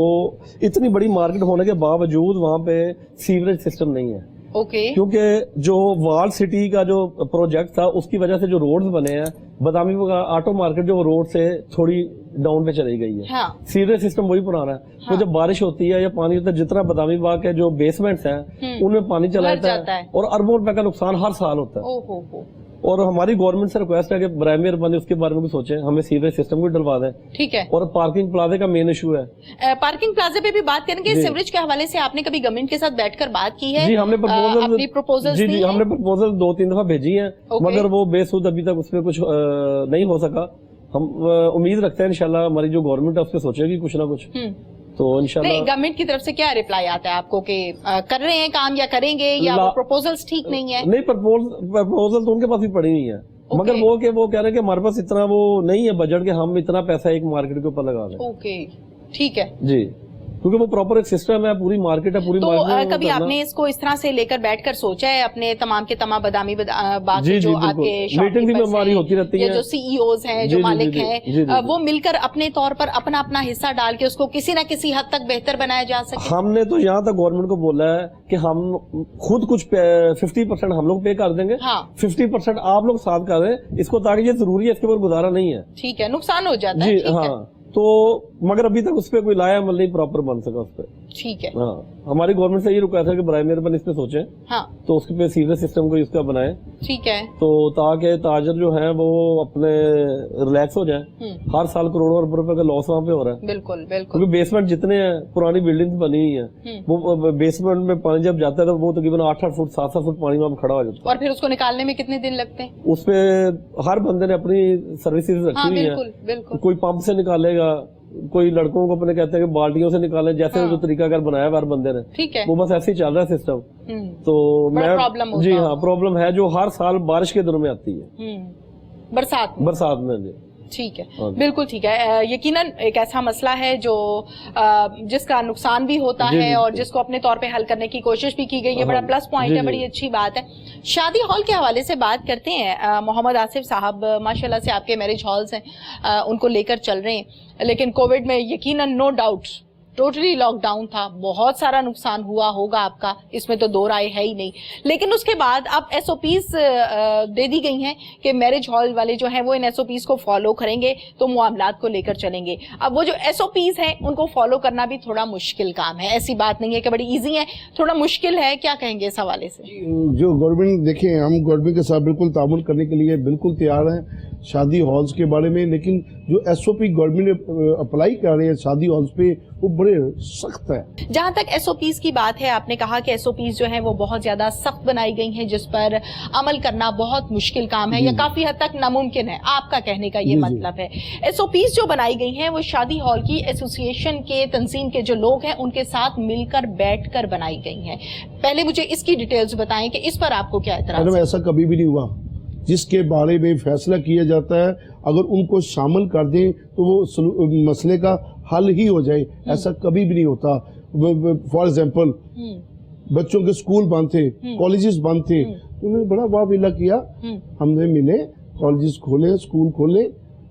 इतनी बड़ी मार्केट होने के बावजूद वहाँ पे सीवरेज सिस्टम नहीं है। ओके। क्योंकि जो वॉल सिटी का जो प्रोजेक्ट था उसकी वजह से जो रोड्स बने हैं, बदामी ऑटो मार्केट जो रोड से थोड़ी डाउन पे चली गई है। हाँ। सीवरेज सिस्टम वही पुराना है। हाँ। तो जब बारिश होती है या पानी होता है, जितना बदामी बाग के जो बेसमेंट्स हैं उनमें पानी चला जाता है और अरबों रुपए का नुकसान हर साल होता है। اور ہماری گورنمنٹ سے ریکویسٹ ہے کہ برائے مہربانی اس کے بارے میں بھی سوچیں, ہمیں سیوریج سسٹم بھی ڈلوا دیں. ٹھیک ہے. اور پارکنگ پلازے کا مین ایشو ہے. پارکنگ پلازے پہ بھی بات کریں گے. سیوریج کے حوالے سے آپ نے کبھی گورنمنٹ کے ساتھ بیٹھ کر بات کی ہے؟ جی ہم نے پرپوزل جی ہم نے پرپوزل 2-3 دفعہ بھیجی ہیں, مگر وہ بے سود ابھی تک اس پہ کچھ نہیں ہو سکا. ہم امید رکھتے ہیں انشاءاللہ ہماری جو گورنمنٹ ہے اس پہ سوچے گی کچھ نہ کچھ. تو انشاءاللہ گورنمنٹ کی طرف سے کیا ریپلائی آتا ہے آپ کو کہ کر رہے ہیں کام یا کریں گے, یا وہ پرپوزلز ٹھیک نہیں ہے؟ نہیں, پرپوزل تو ان کے پاس بھی پڑی ہوئی ہے, مگر وہ کہہ رہے ہیں کہ ہمارے پاس اتنا وہ نہیں ہے بجٹ کہ ہم اتنا پیسہ ایک مارکیٹ کے اوپر لگا دیں. اوکے ٹھیک ہے جی, کیونکہ وہ پراپر ایک سسٹم ہے, پوری مارکیٹ ہے, پوری مارکیٹ. کبھی آپ نے اس کو اس طرح سے لے کر بیٹھ کر سوچا ہے اپنے تمام کے تمام بدامی بات جو آپ کے میٹنگ بھی ہماری ہوتی رہتی ہے, جو سی ای اوز ہیں, جو مالک ہیں, وہ مل کر اپنے طور پر اپنا اپنا حصہ ڈال کے اس کو کسی نہ کسی حد تک بہتر بنایا جا سکے. ہم نے تو یہاں تک گورنمنٹ کو بولا ہے کہ ہم خود کچھ 50% ہم لوگ پے کر دیں گے, 50% آپ لوگ ساتھ کر دیں اس کو, تاکہ یہ ضروری ہے, اس کے اوپر گزارا نہیں ہے. ٹھیک ہے, نقصان ہو جاتا ہے. جی ہاں, تو مگر ابھی تک اس پہ کوئی لایا عمل نہیں پراپر بن سکا اس پہ. ٹھیک ہے. ہاں, ہماری گورنمنٹ سے یہ رکویسٹ ہے کہ برائے مہربانی اس پہ سوچیں. ہاں, تو اس پہ سیوریج سسٹم کو اس کا بنائیں. ٹھیک ہے. تو تاکہ تاجر جو ہیں وہ اپنے ریلیکس ہو جائیں. ہر سال کروڑوں ارب روپے کا لاس وہاں پہ ہو رہا ہے. بالکل بالکل. کیونکہ بیسمنٹ جتنے ہیں پرانی بلڈنگ بنی ہوئی ہیں, وہ بیسمنٹ میں پانی جب جاتا ہے تو وہ تقریباً 8-8 فٹ 7-7 فٹ پانی وہاں کھڑا ہو جاتا ہے. اور پھر اس کو نکالنے میں کتنے دن لگتے ہیں؟ اس پہ ہر بندے نے اپنی سروسز رکھی ہوئی ہیں. کوئی پمپ سے نکالے گا, کوئی لڑکوں کو اپنے کہتے ہیں کہ بالٹیوں سے نکالیں, جیسے جو طریقہ کار بنایا ہر بندے نے. ٹھیک ہے. وہ بس ایسے ہی چل رہا ہے سسٹم. تو میں جی ہاں, پرابلم ہے جو ہر سال بارش کے دنوں میں آتی ہے, برسات میں. جی ٹھیک ہے, بالکل ٹھیک ہے. یقیناً ایک ایسا مسئلہ ہے جو جس کا نقصان بھی ہوتا ہے اور جس کو اپنے طور پہ حل کرنے کی کوشش بھی کی گئی ہے. بڑا پلس پوائنٹ ہے, بڑی اچھی بات ہے. شادی ہال کے حوالے سے بات کرتے ہیں. محمد آصف صاحب, ماشاءاللہ سے آپ کے میرج ہالز ہیں, ان کو لے کر چل رہے ہیں, لیکن کووڈ میں یقیناً no doubt totally lockdown تھا, بہت سارا نقصان ہوا ہوگا آپ کا, اس میں تو دو رائے ہے ہی نہیں. لیکن اس کے بعد اب ایس او پیز دے دی گئی ہیں کہ میرج ہال والے جو ہیں وہ ان ایس او پیز کو فالو کریں گے تو معاملات کو لے کر چلیں گے. اب وہ جو ایس او پیز ہیں ان کو فالو کرنا بھی تھوڑا مشکل کام ہے, ایسی بات نہیں ہے کہ بڑی ایزی ہے, تھوڑا مشکل ہے. کیا کہیں گے اس حوالے سے؟ جو گورنمنٹ, دیکھیں ہم گورنمنٹ کے ساتھ بالکل تعاون کرنے کے لیے بالکل تیار ہیں شادی ہالز کے بارے میں, لیکن جو S O P government apply کر رہے ہیں شادی ہالز پہ وہ بڑے سخت ہے. جہاں تک ایس او پیز کی بات ہے, آپ نے کہا کہ ایس او پیز جو ہیں وہ بہت زیادہ سخت بنائی گئی ہیں, جس پر عمل کرنا بہت مشکل کام ہے یا کافی حد تک ناممکن ہے, آپ کا کہنے کا یہ مطلب ہے. ایس او پیز جو بنائی گئی ہیں وہ شادی ہال کی ایسوسی ایشن کے تنظیم کے جو لوگ ہیں ان کے ساتھ مل کر بیٹھ کر بنائی گئی ہیں. پہلے مجھے اس کی ڈیٹیلز بتائیں کہ اس پر آپ کو کیا اعتراض ہے؟ ایسا کبھی بھی نہیں ہوا. جس کے بارے میں فیصلہ کیا جاتا ہے اگر ان کو شامل کر دیں تو وہ مسئلے کا حل ہی ہو جائے, ایسا کبھی بھی نہیں ہوتا. فار ایگزامپل بچوں کے سکول بند تھے, کالجز بند تھے, انہوں نے بڑا واویلا کیا, ہم نے ملے, کالجز کھولے, سکول کھولے,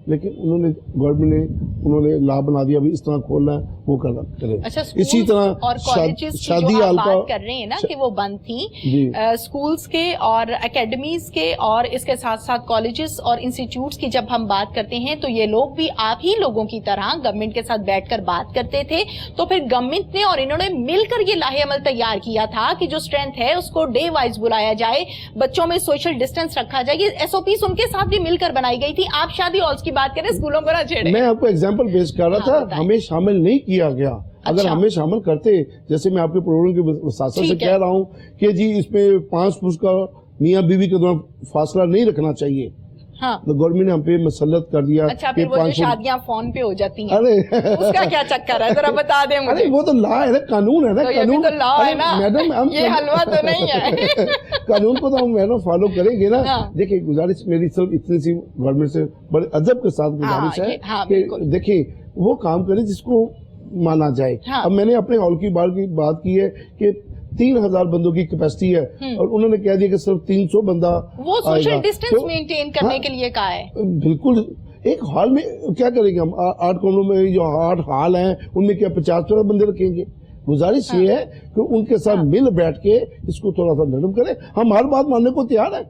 لیکن انہوں نے لا بنا دیا ابھی اس طرح کھولنا ہے وہ کرے. اسی طرح اور کالجز کی جو آپ بات کر رہے ہیں نا کہ وہ بند تھیں, سکولز کے اور اکیڈمیز کے اور اس کے ساتھ ساتھ کالجز اور انسٹیٹیوٹس کی جب ہم بات کرتے ہیں تو یہ لوگ بھی آپ ہی لوگوں کی طرح گورنمنٹ کے ساتھ بیٹھ کر بات کرتے تھے. تو پھر گورنمنٹ نے اور انہوں نے مل کر یہ لاہے عمل تیار کیا تھا کہ جو اسٹرینتھ ہے اس کو ڈے وائز بلایا جائے, بچوں میں سوشل ڈسٹینس رکھا جائے. یہ ایس او پیز ان کے ساتھ بھی مل کر بنائی گئی تھی. آپ شادی ہالز کی بات کریں, اسکولوں کو نہ چھیڑیں. میں آپ کو ایگزامپل پیش کر رہا تھا, ہمیں شامل نہیں کیا گیا. اگر ہمیں شامل کرتے, جیسے میں آپ کے پروگرام کے وساطت سے کہہ رہا ہوں کہ جی اس میں 5 فٹ کا میاں بیوی کے دوران فاصلہ نہیں رکھنا چاہیے, تو گورنمنٹ نے ہم پہ مسلط کر دیا. اچھا, پھر وہ جو شادیاں فون پہ ہو جاتی ہیں اس کا کیا چکر ہے, ذرا بتا دیں مجھے. وہ تو لا ہے نا, قانون ہے نا, قانون تو لا ہے نا میڈم, یہ حلوہ تو نہیں ہے. قانون کو تو ہم میڈم فالو کریں گے نا. دیکھیں گزارش میری صرف اتنی سی گورنمنٹ سے بڑے ادب کے ساتھ گزارش ہے کہ دیکھیں وہ کام کرے جس کو مانا جائے. اب میں نے اپنے ہال کی بات کی ہے کہ 3000 بندوں کی کیپیسٹی ہے اور انہوں نے کہہ دیا کہ صرف 300 بندہ وہ سوشل ڈسٹینس مینٹین کرنے کے لیے کہا ہے. بالکل, ایک ہال میں کیا کریں گے ہم, 8 کمروں میں جو 8 ہال ہیں ان میں کیا 50 بندے رکھیں گے. گزارش یہ ہے کہ ان کے ساتھ مل بیٹھ کے اس کو تھوڑا سا نرم کریں. ہم ہر بات ماننے کو تیار ہیں.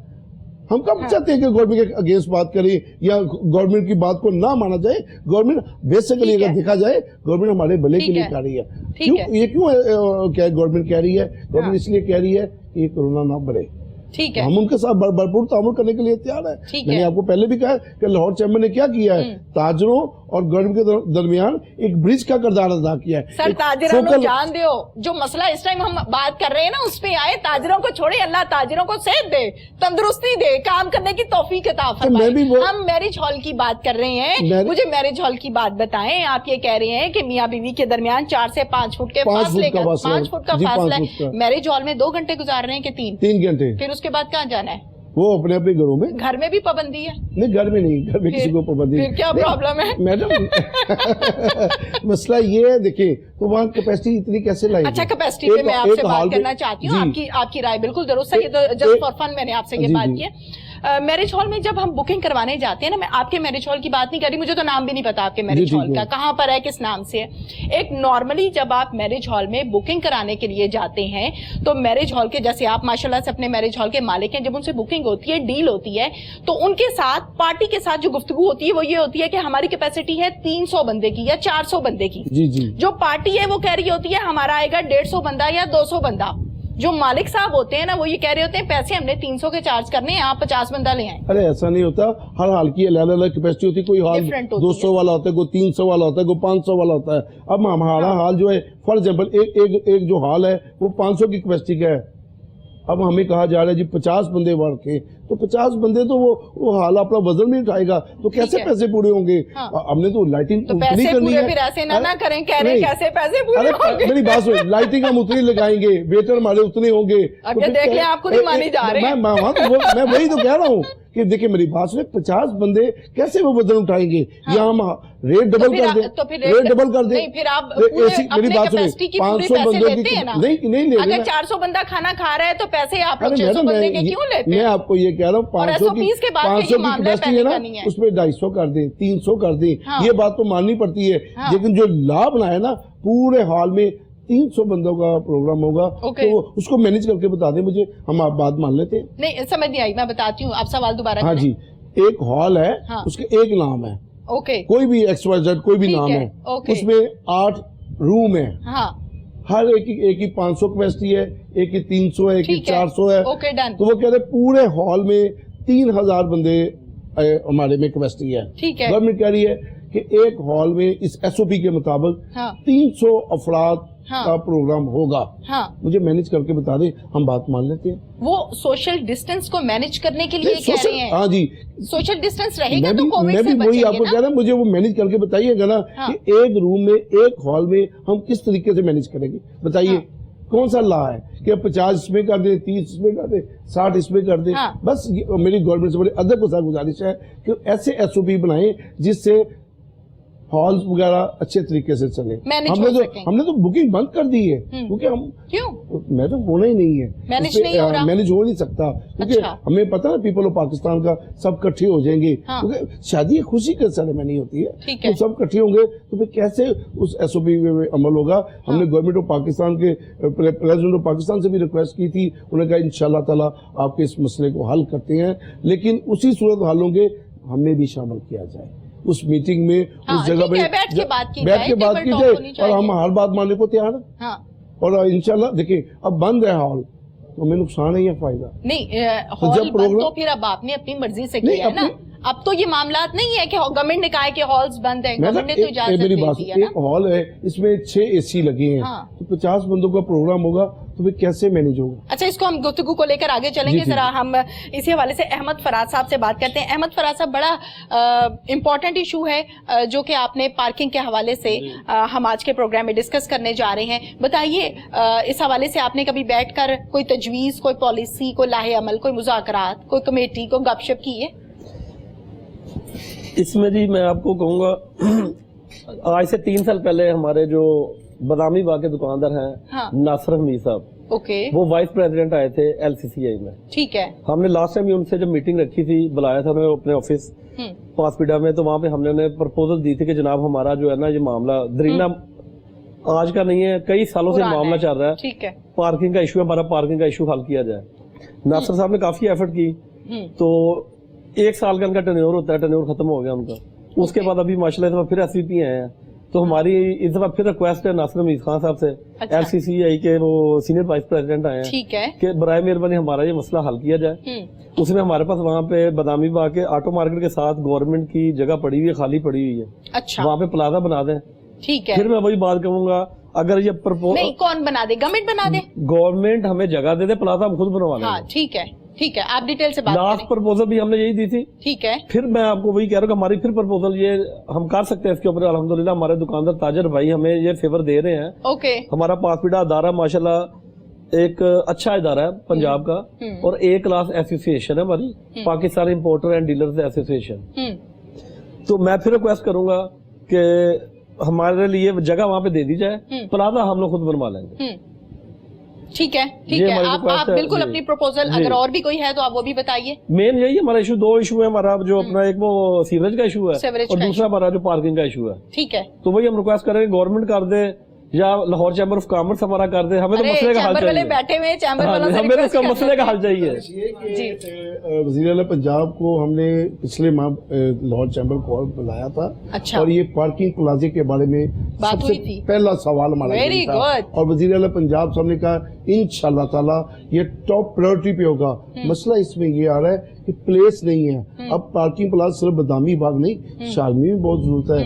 ہم کب چاہتے ہیں کہ گورنمنٹ کے اگینسٹ بات کریں یا گورنمنٹ کی بات کو نہ مانا جائے. گورنمنٹ بیسیکلی اگر دیکھا جائے گورنمنٹ ہمارے بھلے کے لیے کہہ رہی ہے. یہ کیوں گورنمنٹ کہہ رہی ہے؟ گورنمنٹ اس لیے کہہ رہی ہے کہ یہ کورونا نہ بڑھے. ठीक है। हम उनके साथ भरपूर तामुल करने के लिए तैयार है। मैंने आपको पहले भी कहा है कि लाहौर चैम्बर ने क्या किया है, ताजरों और गवर्नमेंट के दरमियान एक ब्रिज का किरदार अदा किया है। सर ताजरों को जान दो, जो मसला इस टाइम हम बात कर रहे हैं ना उस पे आए, ताजरों को छोड़े, अल्लाह ताजरों को सेहत दे, तंदुरुस्ती दे, काम करने की तौफीक अता फरमाए। हम मैरिज हॉल की बात कर रहे हैं, मुझे मैरिज हॉल की बात बताएं। आप ये कह रहे हैं कि मियाँ बीवी के दरमियान 4 से 5 फुट के फासले का 5 फुट का फासला है। मैरिज हॉल में 2 घंटे गुजार रहे हैं कि 3 घंटे, फिर उसके बाद कहाँ जाना है? वो अपने अपने घरों में। घर में भी पाबंदी है? नहीं, घर में नहीं, घर में किसी को पाबंदी नहीं। क्या प्रॉब्लम है मैडम? मसला ये है, देखिए तो वहाँ कैपेसिटी इतनी कैसे लाई? अच्छा, कैपेसिटी पे मैं आपसे बात करना चाहती हूँ। आपकी राय बिल्कुल दुरुस्त है, ये तो जस्ट फॉर फन मैंने आपसे ये बात की है। मैरिज हॉल में जब हम बुकिंग करवाने जाते हैं ना, मैं आपके मैरिज हॉल की बात नहीं कर रही, मुझे तो नाम भी नहीं पता आपके मैरिज हॉल का, कहाँ पर है, किस नाम से है। एक नॉर्मली जब आप मैरिज हॉल में बुकिंग कराने के लिए जाते हैं तो मैरिज हॉल के, जैसे आप माशाल्लाह से अपने मैरिज हॉल के मालिक हैं, जब उनसे बुकिंग होती है, डील होती है, तो उनके साथ पार्टी के साथ जो गुफ्तगू होती है वो ये होती है कि हमारी कैपेसिटी है 300 बंदे की या 400 बंदे की। जो पार्टी है वो कह रही होती है हमारा आएगा 150 बंदा या 200 बंदा। जो मालिक साहब होते हैं ना वो ये कह रहे होते हैं पैसे हमने 300 के चार्ज करने हैं, आप 50 बंदा ले आए। अरे ऐसा नहीं होता, हर हाल की अलग अलग कैपेसिटी होती है। कोई हाल 200 वाला होता है, कोई 300 वाला होता है, कोई 500 वाला होता है। अब हमारा हाल जो है, फॉर एग्जाम्पल एक जो हाल है वो 500 की कैपेसिटी का है। अब हमें कहा जा रहा है जी 50 बंदे वर्ग के, तो 50 बंदे तो वो हाल अपना वजन नहीं उठाएगा, तो कैसे पैसे पूरे होंगे? हमने तो लाइटिंग तो पैसे करनी है, फिर ऐसे ना करें, कह रहे कैसे पैसे पूरे होंगे? मेरी बात सुनो, लाइटिंग हम उतनी लगाएंगे, वेटर हमारे उतने होंगे। देख लें, आप खुद ही मानी जा रहे हैं। मैं वही तो कह रहा हूँ कि देखिए मेरी बात सुने, 50 बंदे कैसे वो वजन उठाएंगे? या हम रेट डबल कर दें, रेट डबल कर दें, फिर आप मेरी बात सुने, 500 बंदों की नहीं ले। अगर 400 बंदा खाना खा रहा है तो पैसे आप लोग 600 बंदे के क्यों लेते हैं? मैं आपको ये कह रहा हूँ, 500 की कैपेसिटी है ना, उसमें 250 कर दें, 300 कर दें, ये बात तो माननी पड़ती है। लेकिन जो लाभ ना है ना, पूरे हॉल में 300 बंदों का प्रोग्राम होगा, तो उसको मैनेज करके बता दें मुझे, हम आप बात मान लेते हैं। नहीं समझ नहीं आई, मैं बताती हूँ, आप सवाल दोबारा। हाँ जी, एक हॉल है, उसके एक नाम है, कोई भी XYZ कोई भी नाम है, उसमें 8 रूम है, हर एक की 500 कैपेसिटी है, एक की 300 है, एक की 400 है। तो वो कह रहे पूरे हॉल में 3000 बंदे हमारे में कैपेसिटी है। गवर्नमेंट कह रही है कि एक हॉल में इस SOP के मुताबिक 300 अफराद का प्रोग्राम होगा। मुझे मैनेज करके बता दें, हम बात मान लेते हैं। वो सोशल डिस्टेंस को मैनेज करने के लिए कह रहे हैं। हाँ जी, सोशल डिस्टेंस रहेगा तो कोविड से मैं भी वही आपको कह रहा हूँ, मुझे वो मैनेज करके बताइएगा ना कि एक रूम में, एक हॉल में हम किस तरीके से मैनेज करेंगे, बताइए। कौन सा ला है कि 50 इसमें कर दे, 30 इसमें कर दे, 60 इसमें कर दे? बस मेरी गवर्नमेंट से बड़ी अदब के साथ गुजारिश है कि ऐसे SOP बनाएं जिससे हॉल्स वगैरह अच्छे तरीके से चले। हमने तो बुकिंग बंद कर दी है, क्योंकि हम मैं तो होना ही नहीं है, मैनेज हो नहीं सकता, क्योंकि हमें पता है पीपल ऑफ पाकिस्तान का सब इकट्ठे हो जाएंगे, क्योंकि शादी खुशी की सेरेमनी होती है, तो सब इकट्ठे होंगे तो फिर कैसे उस SOP में अमल होगा? हमने गवर्नमेंट ऑफ पाकिस्तान के प्रेसिडेंट ऑफ पाकिस्तान से भी रिक्वेस्ट की थी, उन्होंने कहा इंशाल्लाह ताला आपके इस मसले को हल करते हैं, लेकिन उसी सूरत हाल होंगे हमें भी शामिल किया जाए उस मीटिंग में, उस जगह पे बैठ के बात की जाए, और हम हर बात मानने को तैयार है। और इंशाल्लाह देखिए, अब बंद है हॉल तो हमें नुकसान है या फायदा नहीं? हॉल बंद तो फिर अब आपने अपनी मर्जी से किया है ना, अब तो ये मामला नहीं है कि गवर्नमेंट ने कहा है कि हॉल्स बंद है, गवर्नमेंट ने तो इजाजत दे दी है ना। एक हॉल है, इसमें 6 AC लगे हैं, तो 50 बंदों का प्रोग्राम होगा, तो फिर कैसे मैनेज होगा? अच्छा, इसको हम गुफ्तगू को लेकर आगे चलेंगे। जरा हम इसी हवाले से अहमद फराज साहब से बात करते हैं। अहमद फराज साहब, बड़ा इम्पोर्टेंट इशू है जो कि आपने पार्किंग के हवाले से हम आज के प्रोग्राम में डिस्कस करने जा रहे हैं। बताइए, इस हवाले से आपने कभी बैठकर कोई तजवीज, कोई पॉलिसी, कोई लाहे अमल, कोई मुज़ाकरात, कोई कमेटी, कोई गपशप की है? इसमें जी मैं आपको कहूँगा, आज से 3 साल पहले हमारे जो बदामी बाग के दुकानदार हैं, नासिर हमीद साहब, वो वाइस प्रेसिडेंट आए थे LCCI में। ठीक है। हमने लास्ट टाइम उनसे जब मीटिंग रखी थी, बुलाया था उन्हें अपने ऑफिस पासपीडा में, तो वहाँ पे हमने उन्हें प्रपोजल दी थी कि जनाब हमारा जो है ना ये मामला दरीना आज का नहीं है, कई सालों से मामला चल रहा है। ठीक है। पार्किंग का इशू है, हमारा पार्किंग का इशू हल किया जाए। नासिर साहब ने काफी एफर्ट की, तो 1 साल का उनका टर्नओवर होता है, टर्नओवर खत्म हो गया उनका। उसके बाद अभी माशाल्लाह फिर SVP आए हैं, तो हमारी इस दफा फिर रिक्वेस्ट है नासिर हमीद खान साहब से, अच्छा। LCCI के वो सीनियर वाइस प्रेसिडेंट आए हैं ठीक है। कि बराए मेहरबानी हमारा ये मसला हल किया जाए। उसमें हमारे पास वहाँ पे बादामी बाग के ऑटो मार्केट के साथ गवर्नमेंट की जगह पड़ी हुई है, खाली पड़ी हुई है, अच्छा, वहाँ पे प्लाजा बना दें। ठीक है। फिर मैं वही बात कहूंगा, अगर ये नहीं, कौन बना दे? गवर्नमेंट बना दे? गवर्नमेंट हमें जगह दे दे, प्लाजा हम खुद बनवा हाँ, लेंगे। ठीक है, ठीक है, आप डिटेल से बात लास्ट करें। प्रपोजल भी हमने यही दी थी। ठीक है। फिर मैं आपको वही कह रहा हूँ कि हमारी फिर प्रपोजल ये हम कर सकते हैं इसके ऊपर। अल्हम्दुलिल्लाह हमारे दुकानदार ताजर भाई हमें ये फेवर दे रहे हैं। ओके। हमारा पासपीडा अदारा माशाल्लाह एक अच्छा इदारा है पंजाब का, और A क्लास एसोसिएशन है हमारी, Pakistan importer and dealers association. तो मैं फिर रिक्वेस्ट करूंगा कि हमारे लिए जगह वहाँ पे दे दी जाए, प्लाजा हम लोग खुद बनवा लेंगे। ठीक है, ठीक ये है। हमारी आप request है। बिल्कुल जी। अपनी प्रपोजल, जी। अगर और भी कोई है तो आप वो भी बताइए। मेन यही हमारा इशू, दो इशू है हमारा, जो अपना एक वो सीवरेज का इशू है सीवरेज और का दूसरा हमारा जो पार्किंग का इशू है। ठीक है। तो वही हम रिक्वेस्ट करेंगे गवर्नमेंट कर दे या लाहौर चैम्बर ऑफ कॉमर्स हमारा कर दे, हमें तो अरे, मसले का हल चैम्बर वाले चाहिए। बैठे हुए हैं, चैम्बर हाँ वालों जी, से हमें तो request इसका कर मसले का सकते हल चाहिए। वज़ीर आला पंजाब को हमने पिछले माह लाहौर चैम्बर को बुलाया था, अच्छा। और ये पार्किंग प्लाजे के बारे में बात सबसे हुई थी। पहला सवाल हमारा Very यही था। good। और वज़ीर आला पंजाब साहब ने कहा इंशाअल्लाह ताला ये टॉप प्रायोरिटी पे होगा। मसला इसमें ये आ रहा है कि प्लेस नहीं है। अब पार्किंग प्लाजा सिर्फ बदामी बाग नहीं, शालमी में बहुत जरूरत है,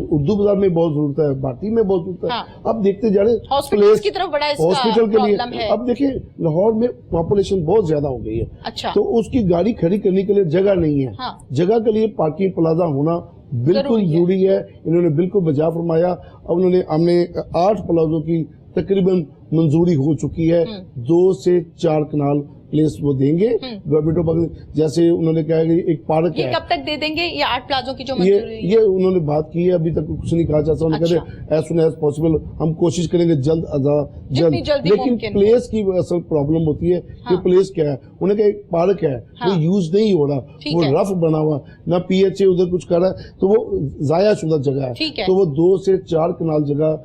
उर्दू बाजार में बहुत जरूरत है, भाटी में बहुत जरूरत है। हाँ। अब देखते जा रहे हॉस्पिटल्स की तरफ बड़ा इसका हॉस्पिटल के प्रॉब्लम लिए। है। अब देखिए लाहौर में पॉपुलेशन बहुत ज्यादा हो गई है, अच्छा। तो उसकी गाड़ी खड़ी करने के लिए जगह नहीं है। हाँ। जगह के लिए पार्किंग प्लाजा होना बिल्कुल जरूरी है। इन्होंने बिल्कुल बजा फरमाया। अब हमने 8 प्लाजों की तकरीबन मंजूरी हो चुकी है। 2 से 4 कनाल प्लेस वो देंगे गवर्नमेंट ऑफ, जैसे उन्होंने कहा कि एक पार्क ये है। कब तक दे देंगे ये 8 प्लाजों की जो ये मंजूरी? ये उन्होंने बात की है, अभी तक कुछ नहीं कहा। जैसा उन्होंने अच्छा। कहते एज सुन एज पॉसिबल, हम कोशिश करेंगे जल्द जितनी जल्दी लेकिन मुमकिन हो। प्लेस की असल प्रॉब्लम होती है कि हाँ। प्लेस क्या है। उन्हें कहा एक पार्क है, हाँ। वो यूज नहीं हो रहा, ठीक वो है। रफ बना हुआ, ना PHA उधर कुछ कर रहा है, तो वो जाया शुदा जगह है। ठीक है। तो वो 2 से 4 कनाल जगह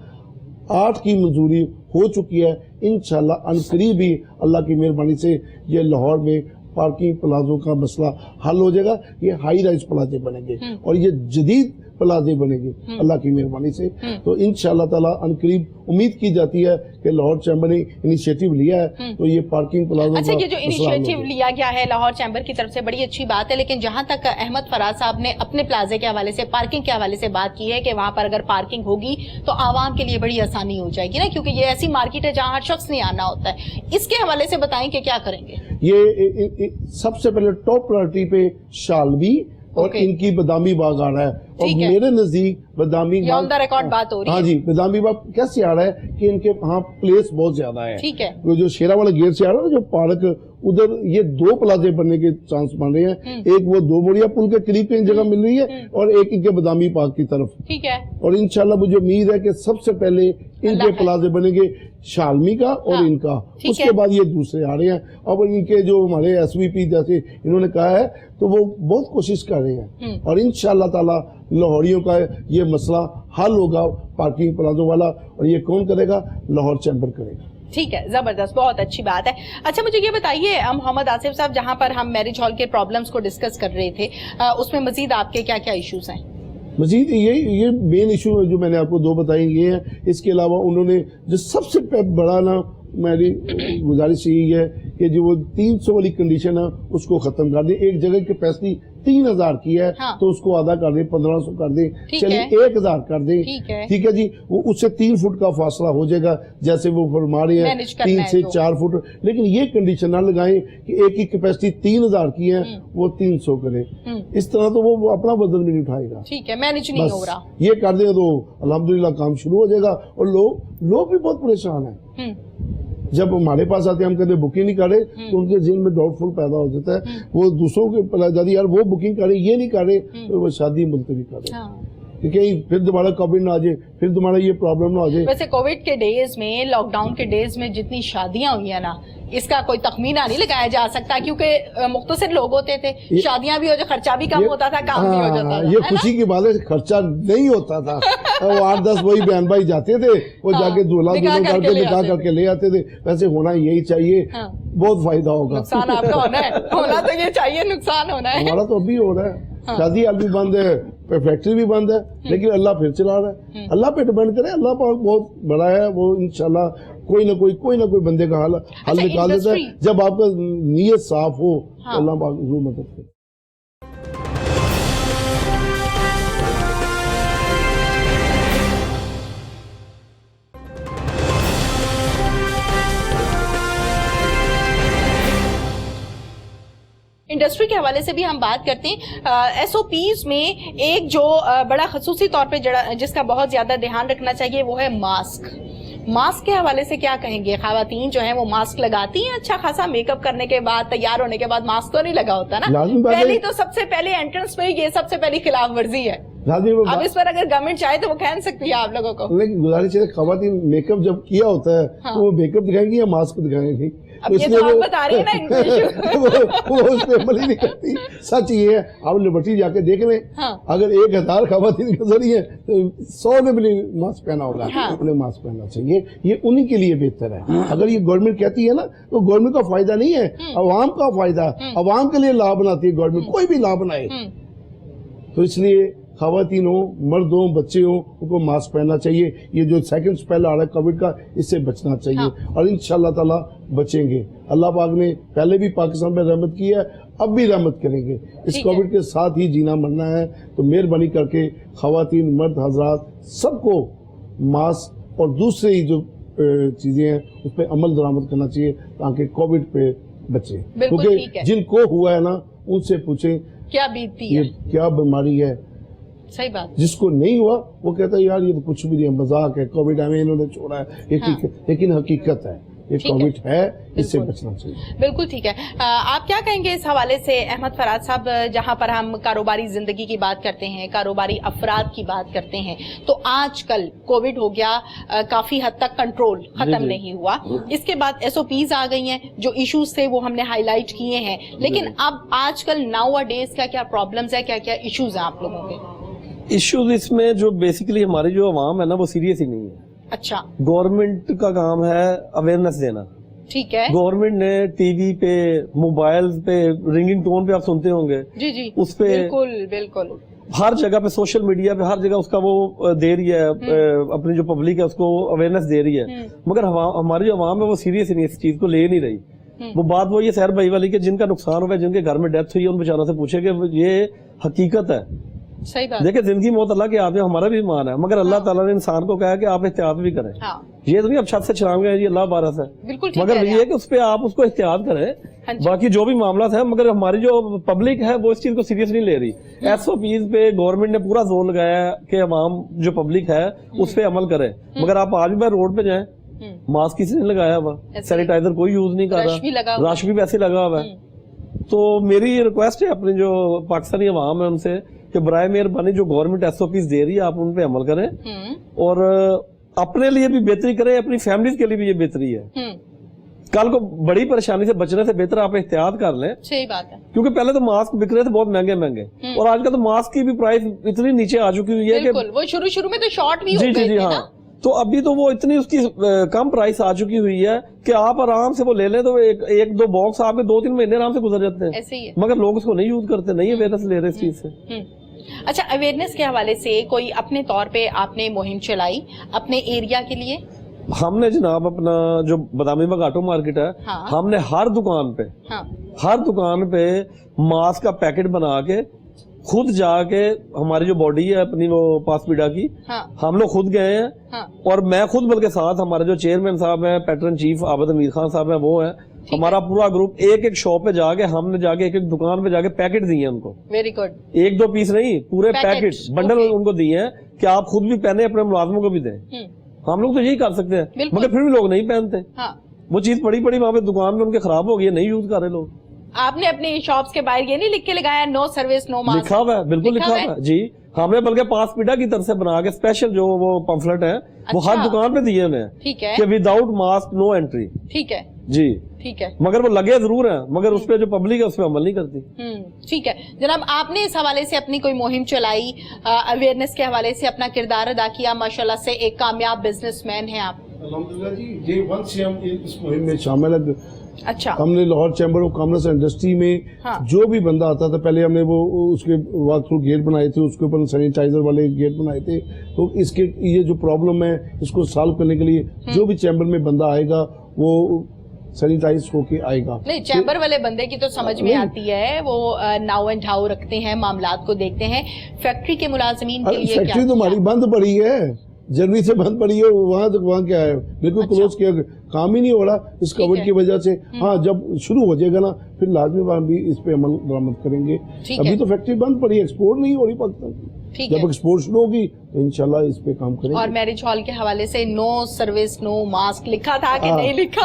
8 की मंजूरी हो चुकी है। इंशाल्लाह अनकरीब ही अल्लाह की मेहरबानी से ये लाहौर में पार्किंग प्लाजों का मसला हल हो जाएगा। ये हाई राइज प्लाजे बनेंगे और ये जदीद प्लाजे बनेंगे अल्लाह की मेहरबानी से। तो इंशाअल्लाह ताला अनकरीब उम्मीद की जाती है कि लाहौर चैम्बर ने इनिशिएटिव लिया है, तो ये पार्किंग प्लाजों अच्छा, का ये जो मसला हल हो इनिशिएटिव जाएगा। लिया गया है लाहौर चैम्बर की तरफ से बड़ी अच्छी बात है, लेकिन जहां तक अहमद फराज साहब ने अपने प्लाजे के हवाले से, पार्किंग के हवाले से बात की है कि वहां पर अगर पार्किंग होगी तो आवाम के लिए बड़ी आसानी हो जाएगी ना, क्योंकि ये ऐसी मार्केट है जहां हर शख्स नहीं आना होता है। इसके हवाले से बताएं कि क्या करेंगे? ये सबसे पहले टॉप प्रायोरिटी पे शालवी और ओके। इनकी बदामी बाग आ रहा है। और ठीक है। मेरे नजदीक बदामी ये ऑन द रिकॉर्ड बात हो रही हाँ है। जी, बदामी बाग कैसे आ रहा है कि इनके वहाँ प्लेस बहुत ज्यादा है। ठीक है। वो जो शेरा वाला गेट से आ रहा है ना, जो पार्क, उधर ये 2 प्लाजे बनने के चांस बन रहे हैं। एक वो 2 बोरिया पुल के करीब कहीं जगह मिल रही है, और एक इनके बदामी पार्क की तरफ। ठीक है। और इंशाल्लाह मुझे उम्मीद है कि सबसे पहले अल्लाह इनके है। प्लाजे बनेंगे, शालमी का और हाँ, इनका, ठीक उसके है। बाद ये दूसरे आ रहे हैं। अब इनके जो हमारे SVP जैसे इन्होंने कहा है, तो वो बहुत कोशिश कर रहे हैं, और इंशाअल्लाह ताला लाहौरियों का ये मसला हल होगा पार्किंग प्लाजों वाला। और ये कौन करेगा? लाहौर चैम्बर करेगा। ठीक है, जबरदस्त, बहुत अच्छी बात है। अच्छा, मुझे ये बताइए मोहम्मद आसिफ साहब, जहां पर हम मैरिज हॉल के प्रॉब्लम्स को डिस्कस कर रहे थे, उसमें मजीद आपके क्या क्या इश्यूज हैं? मजीद ये मेन इशू जो मैंने आपको 2 बताई ये है। इसके अलावा उन्होंने जो सबसे बड़ा ना, मेरी गुजारिश यही है कि जो वो 300 वाली कंडीशन है उसको खत्म कर दें। एक जगह कैपेसिटी 3000 की है, हाँ। तो उसको आधा कर दें, 1500 कर दें, ठीक चलिए है। 1000 कर दें। ठीक है। ठीक है जी, वो उससे 3 फुट का फासला हो जाएगा, जैसे वो फरमा रहे हैं मैनेज करना 3 है से तो। 4 फुट। लेकिन ये कंडीशन ना लगाएं कि एक की कैपेसिटी 3000 की है, वो 300 करे। इस तरह तो वो अपना वजन भी नहीं उठाएगा। ठीक है, मैनेज नहीं हो बस रहा। ये कर दें तो अल्हम्दुलिल्लाह काम शुरू हो जाएगा। और लोग भी बहुत परेशान हैं। जब हमारे पास आते हैं, हम कहते हैं बुकिंग नहीं कर रहे, तो उनके जेल में डाउटफुल पैदा हो जाता है। वो दूसरों के यदि यार वो बुकिंग करे, ये नहीं करे, तो वो शादी मुलतवी करे। हाँ। कि कहीं फिर दोबारा कोविड ना आ जाए, फिर दोबारा ये प्रॉब्लम ना आ जाए। वैसे कोविड के डेज में, लॉकडाउन के डेज में जितनी शादियां हुई है ना, इसका कोई तखमीना नहीं लगाया जा सकता, क्योंकि मुख्तसर लोग होते थे, शादियां भी हो जाए, खर्चा भी कम होता था, काम भी हो जाता था। ये है खुशी की बात है, खर्चा नहीं होता था। वो 8-10 वही बहन भाई जाते थे, वो हाँ, जाके दूल्हा निकाह दुल्हन करके करके ले निकाह आते करके ले आते थे। वैसे होना यही चाहिए, हाँ। बहुत फायदा होगा। नुकसान आपका होना है, होना तो ये चाहिए, नुकसान होना है। हमारा तो अभी हो रहा है। शादी हाल भी बंद है, फैक्ट्री भी बंद है, लेकिन अल्लाह फिर चला रहा है। अल्लाह पे डिपेंड करे, अल्लाह पाक बहुत बड़ा है, वो इंशाल्लाह कोई ना कोई बंदे का हल निकाल देता है। जब आपका नीयत साफ हो तो अल्लाह पाक जरूर मदद करे। इंडस्ट्री के हवाले से भी हम बात करते हैं। एसओपीज में एक जो बड़ा खसूसी तौर पे जिसका बहुत ज्यादा ध्यान रखना चाहिए वो है मास्क। मास्क के हवाले से क्या कहेंगे? खवातीन जो है वो मास्क लगाती हैं अच्छा खासा मेकअप करने के बाद, तैयार होने के बाद मास्क तो नहीं लगा होता ना। पहली तो सबसे पहले एंट्रेंस में ये सबसे पहली खिलाफ वर्जी है। अब इस पर अगर गवर्नमेंट चाहे तो वो कह सकती है आप लोगों को। लेकिन गुजारिश है, खवातीन मेकअप जब किया होता है तो वो मेकअप दिखाएंगी या मास्क दिखाएंगी? अब ये तो आप बता रही है ना वो उस पे अमल ही नहीं करती। सच ये है, आप लिबर्टी जाके देख लें, अगर 1000 खवातीन गुजरी है तो 100 ने भी मास्क पहना होगा। उन्हें मास्क पहनना चाहिए, ये उन्हीं के लिए बेहतर है। अगर ये गवर्नमेंट कहती है ना तो गवर्नमेंट का फायदा नहीं है, अवाम का फायदा, अवाम के लिए लाभ बनाती है गवर्नमेंट, कोई भी लाभ बनाए। तो इसलिए खवातीन हो, मर्द हो, बच्चे हो, उनको मास्क पहनना चाहिए। ये जो सेकंड स्पेल आ रहा है कोविड का, इससे बचना चाहिए और इंशाल्लाह ताला बचेंगे। अल्लाह पाक ने पहले भी पाकिस्तान पर रहमत की है, अब भी रहमत करेंगे। इस कोविड के साथ ही जीना मरना है। तो मेहरबानी करके खवातीन, मर्द हजरात सबको मास्क और दूसरी जो चीजें हैं उस पर अमल दरामद करना चाहिए ताकि कोविड पे बचे। क्योंकि जिनको हुआ है ना उनसे पूछें क्या बीतती है, क्या बीमारी है। सही बात। जिसको नहीं हुआ वो कहता है यार ये तो कुछ भी नहीं है, मजाक है, कोविड हमें इन्होंने छोड़ा है, लेकिन हकीकत है ये कोविड है, इससे बचना चाहिए। बिल्कुल ठीक है। आप क्या कहेंगे इस हवाले से अहमद फराज साहब? जहां पर हम कारोबारी जिंदगी की बात करते हैं, कारोबारी अफराद की बात करते हैं, तो आजकल कोविड हो गया, काफी हद तक कंट्रोल खत्म नहीं हुआ, इसके बाद एसओपीज आ गई हैं, जो इश्यूज थे वो हमने हाईलाइट किए हैं, लेकिन अब आजकल नाउ डेज क्या क्या प्रॉब्लम्स है, क्या क्या इश्यूज हैं आप लोगों के? इश्यूज इसमें जो बेसिकली हमारी जो आवाम है ना वो सीरियस ही नहीं है। अच्छा, गवर्नमेंट का काम है अवेयरनेस देना। ठीक है। गवर्नमेंट ने टीवी पे, मोबाइल पे, रिंगिंग टोन पे आप सुनते होंगे, जी जी, उस पे बिल्कुल हर जगह पे, सोशल मीडिया पे हर जगह उसका वो दे रही है, अपनी जो पब्लिक है उसको अवेयरनेस दे रही है, मगर हमारी जो आवाम है वो सीरियस ही नहीं इस चीज को ले नहीं रही। वो बात वो ये सहर भाई वाली के जिनका नुकसान हुआ है, जिनके घर में डेथ हुई है, उन बेचारों से पूछे कि ये हकीकत है। सही बात। देखिए जिंदगी मौत अल्लाह के हाथ में, हमारा भी ईमान है, मगर अल्लाह ताला ने इंसान को कहा कि आप एहतियात भी करें। ये तो नहीं अब छत से छलांग गए जी अल्लाह बारस है, मगर ये है कि उस पे आप उसको एहतियात करें। बाकी जो भी मामला है, मगर हमारी जो पब्लिक है वो इस चीज को सीरियस नहीं ले रही। एसओपीज पे गवर्नमेंट ने पूरा जोर लगाया है कि अवाम जो पब्लिक है उस पे अमल करे, मगर आप आज भी रोड पे जाए, मास्क किसी ने लगाया हुआ, सैनिटाइजर कोई यूज नहीं कर रहा, रश भी वैसे लगा हुआ है। तो मेरी रिक्वेस्ट है अपनी जो पाकिस्तानी अवाम है उनसे कि बराए मेहरबानी जो गवर्नमेंट एसओपीज दे रही है आप उन पे अमल करें और अपने लिए भी बेहतरी करें, अपनी फैमिली के लिए भी ये बेहतरी है। कल को बड़ी परेशानी से बचने से बेहतर आप एहतियात कर लें। सही बात है। क्योंकि पहले तो मास्क बिक रहे थे बहुत महंगे महंगे, और आजकल तो मास्क की भी प्राइस इतनी नीचे आ चुकी हुई है कि वो शुरू में तो शॉर्ट भी हो गए थे ना। तो अभी तो वो इतनी उसकी कम प्राइस आ चुकी हुई है कि आप आराम से वो ले लें तो एक दो बॉक्स आपके 2-3 महीने आराम से गुजर जाते हैं। ऐसे ही है। मगर लोग उसको नहीं यूज करते, नहीं अवेयरनेस ले रहे इस चीज से। अच्छा, अवेयरनेस के हवाले से कोई अपने तौर पे आपने मुहिम चलाई अपने एरिया के लिए? हमने जनाब अपना जो बदामी बाग ऑटो मार्केट है, हमने हर दुकान पे मास्क का पैकेट बना के खुद जाके, हमारी जो बॉडी है अपनी वो पासपीडा की, हम लोग खुद गए हैं और मैं खुद बल्कि साथ हमारे जो चेयरमैन साहब हैं, पैटर्न चीफ आबद अमीर खान साहब हैं, वो है हमारा पूरा ग्रुप, एक शॉप पे जाके हमने जाके एक दुकान पे जाके पैकेट दिए उनको। Very good. 1-2 पीस नहीं, पूरे पैकेट बंडल उनको दिए हैं कि आप खुद भी पहने, अपने मुलाजमों को भी दें। हम लोग तो यही कर सकते हैं, मगर फिर भी लोग नहीं पहनते। वो चीज पड़ी वहां पे दुकान में उनके खराब हो गई, नहीं यूज कर रहे लोग। आपने अपनी शॉप्स के बाहर ये नहीं लिख के लगाया नो सर्विस नो मास्क? लिखा हुआ है, बिल्कुल लिखा हुआ है जी। हमने बल्कि पासपीडा की तरफ से बना के स्पेशल जो वो पंफलेट है वो हर दुकान पे दिए हुए हैं। ठीक है। कि विदाउट मास्क नो एंट्री। ठीक है जी, ठीक है। मगर वो लगे जरूर हैं, मगर उस पे जो पब्लिक है उस पे अमल नहीं करती। ठीक है जनाब, आपने इस हवाले से अपनी कोई मुहिम चलाई, अवेयरनेस के हवाले से अपना किरदार अदा किया, माशाल्लाह से एक कामयाब बिजनेसमैन हैं आप। अल्हम्दुलिल्लाह जी, डे 1 से हम इस मुहिम में शामिल हैं। अच्छा, हमने Lahore chamber of commerce and industry में हाँ। जो भी बंदा आता था, पहले हमने वो उसके वॉक थ्रू गेट बनाए थे, उसके ऊपर सैनिटाइजर वाले गेट बनाए थे। तो इसके ये जो प्रॉब्लम है इसको सॉल्व करने के लिए जो भी चैम्बर में बंदा आएगा वो सैनिटाइज होके आएगा। नहीं, चैम्बर वाले बंदे की तो समझ में नहीं। आती है, वो नाव एंड ढाव रखते हैं, मामलात को देखते हैं। फैक्ट्री के मुलाजमीन के लिए क्या फैक्ट्री तो हमारी बंद पड़ी है, जनवरी से बंद पड़ी है, वहाँ तक वहाँ क्या है, बिल्कुल अच्छा। क्लोज किया, काम ही नहीं हो रहा इस ठीक कोविड है। की वजह से। हाँ, जब शुरू हो जाएगा ना फिर लाजमी हम भी इस पे अमल दरामद करेंगे। ठीक अभी है। तो फैक्ट्री बंद पड़ी है, एक्सपोर्ट नहीं हो रही पाकिस्तान की। ठीक जब है। एक्सपोर्ट शुरू होगी तो इंशाल्लाह इस पे काम करेंगे। और मैरिज हॉल के हवाले से नो सर्विस नो मास्क लिखा था कि हाँ, नहीं लिखा?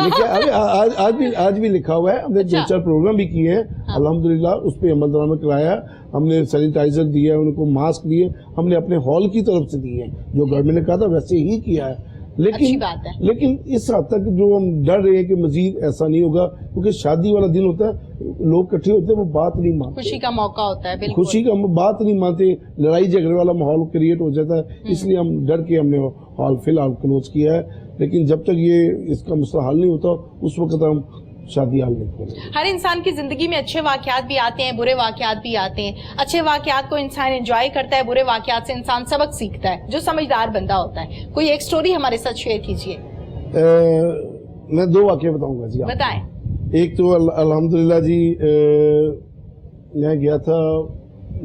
अरे आज भी लिखा हुआ है। हमने अच्छा। 2-4 प्रोग्राम भी किए हैं, हाँ। अल्हम्दुलिल्लाह उस पे अमल दरामद कराया। हमने सैनिटाइजर दिया है, उनको मास्क दिए, हमने अपने हॉल की तरफ से दिए हैं, जो गवर्नमेंट ने कहा था वैसे ही किया है। अच्छी बात है। लेकिन इस हद तक जो हम डर रहे हैं कि मजीद ऐसा नहीं होगा, क्योंकि शादी वाला दिन होता है, लोग इकट्ठे होते हैं, वो बात नहीं मानते, खुशी का मौका होता है, बिल्कुल। खुशी का बात नहीं मानते, लड़ाई झगड़े वाला माहौल क्रिएट हो जाता है। इसलिए हम डर के हमने हॉल फिलहाल क्लोज किया है। लेकिन जब तक ये इसका मसला हल नहीं होता उस वक्त हम शादी हाल नहीं करेंगे। हर इंसान की जिंदगी में अच्छे वाकयात भी आते हैं, बुरे वाकयात भी आते हैं। अच्छे वाकयात को इंसान एंजॉय करता है, बुरे वाकयात से इंसान सबक सीखता है, जो समझदार बंदा होता है। कोई एक स्टोरी हमारे साथ शेयर कीजिए। मैं 2 वाक़ये बताऊंगा जी आपको। बताएं। एक तो अल्हम्दुलिल्लाह जी, मैं गया था,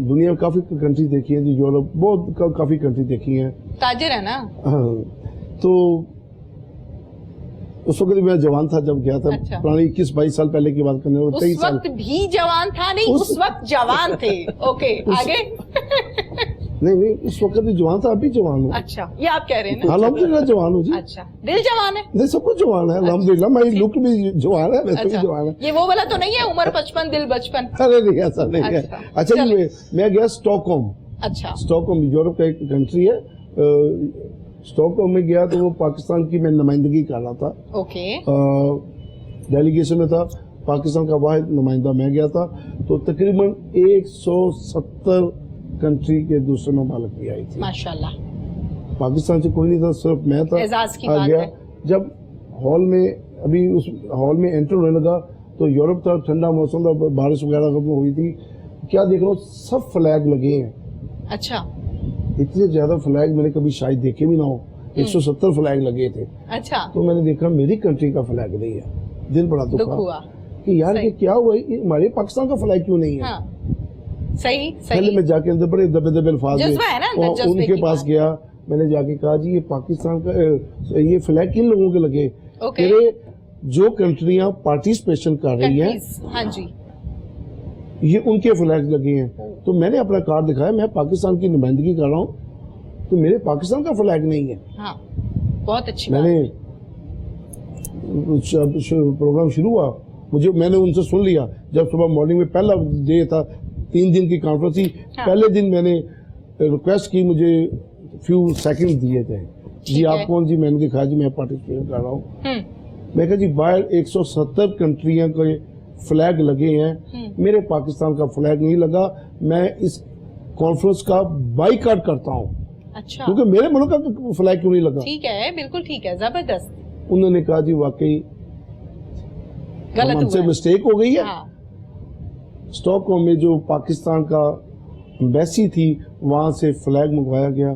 दुनिया में काफ़ी कंट्री देखी है जी, यूरोप बहुत काफ़ी कंट्री देखी हैं। ताजिर है ना? हाँ, तो उस वक्त मैं जवान था जब गया था। अच्छा। पुरानी 21-22 साल पहले की बात करने वाले, उस 23 साल। वक्त भी जवान था? नहीं, उस वक्त जवान थे। ओके, आगे। नहीं, उस वक्त भी जवान था, अभी जवान हूँ। अच्छा, ये आप कह रहे हैं ना? अल्हम्दुलिल्लाह जवान हूँ जी। अच्छा, दिल जवान है? नहीं, सब कुछ जवान है अल्हम्दुलिल्लाह। मेरी लुक भी जवान है, वैसे भी अच्छा, जवान है। ये वो वाला तो नहीं है, उम्र 55 दिल बचपन? अरे नहीं, ऐसा नहीं है। अच्छा, अच्छा जी, चलिए। मैं गया स्टॉकहोम। अच्छा, स्टॉकहोम यूरोप का एक कंट्री है। स्टॉकहोम में गया तो वो पाकिस्तान की मैं नुमाइंदगी कर रहा था, ओके। डेलीगेशन में था, पाकिस्तान का वाहिद नुमाइंदा मैं गया था। तो तकरीबन 170 कंट्री के दूसरे ममालिक भी आई थी। माशाल्लाह, पाकिस्तान से कोई नहीं था, सिर्फ मैं था। एजाज की आ बात गया। है। जब हॉल में, अभी उस हॉल में एंटर होने लगा तो यूरोप था, ठंडा मौसम था, बारिश वगैरह हुई थी। क्या देख रहा हूँ, सब फ्लैग लगे हैं। अच्छा, इतने ज्यादा फ्लैग मैंने कभी शायद देखे भी ना हो। 170 फ्लैग लगे थे। अच्छा, तो मैंने देखा मेरी कंट्री का फ्लैग नहीं है। दिल बड़ा दुख दुखा हुआ। कि यार सही। ये क्या हुआ, ये हमारे पाकिस्तान का फ्लैग क्यों नहीं है। हाँ, सही पहले सही। मैं जाके अंदर बड़े दबे दबे अल्फाज में जज्बा है ना अंदर, और जज्बे उनके की पास बात। गया। मैंने जाके कहा जी ये पाकिस्तान का ये फ्लैग किन लोगों के लगे। ओके। तेरे जो कंट्रियां पार्टिसिपेशन कर रही हैं कंट्रीज, हाँ जी। ये उनके फ्लैग लगे हैं। तो मैंने अपना कार्ड दिखाया, मैं पाकिस्तान की नुमाइंदगी कर रहा हूँ, तो मेरे पाकिस्तान का फ्लैग नहीं है। हाँ, बहुत अच्छी बात। मैंने प्रोग्राम शुरू हुआ, मैंने उनसे सुन लिया। जब सुबह मॉर्निंग में पहला डे था, 3 दिन की कॉन्फ्रेंस थी। हाँ। पहले दिन मैंने रिक्वेस्ट की, मुझे फ्यू सेकंड दिए थे। जी ठीक आप है। कौन? जी मैंने दिखाया जी मैं पार्टिसिपेट कर रहा हूँ। हम्म, मैं कहा जी बाहर 170 कंट्रियां के फ्लैग लगे हैं, मेरे पाकिस्तान का फ्लैग नहीं लगा। मैं इस कॉन्फ्रेंस का बाइकआउट करता हूँ, अच्छा, क्योंकि मेरे मुल्क का फ्लैग क्यों नहीं लगा। ठीक है, बिल्कुल ठीक है, जबरदस्त। उन्होंने कहा जी वाकई गलत हमसे हुआ है। मिस्टेक हो गई है। हाँ, स्टॉकहोम में जो पाकिस्तान का एम्बेसी थी वहां से फ्लैग मंगवाया गया,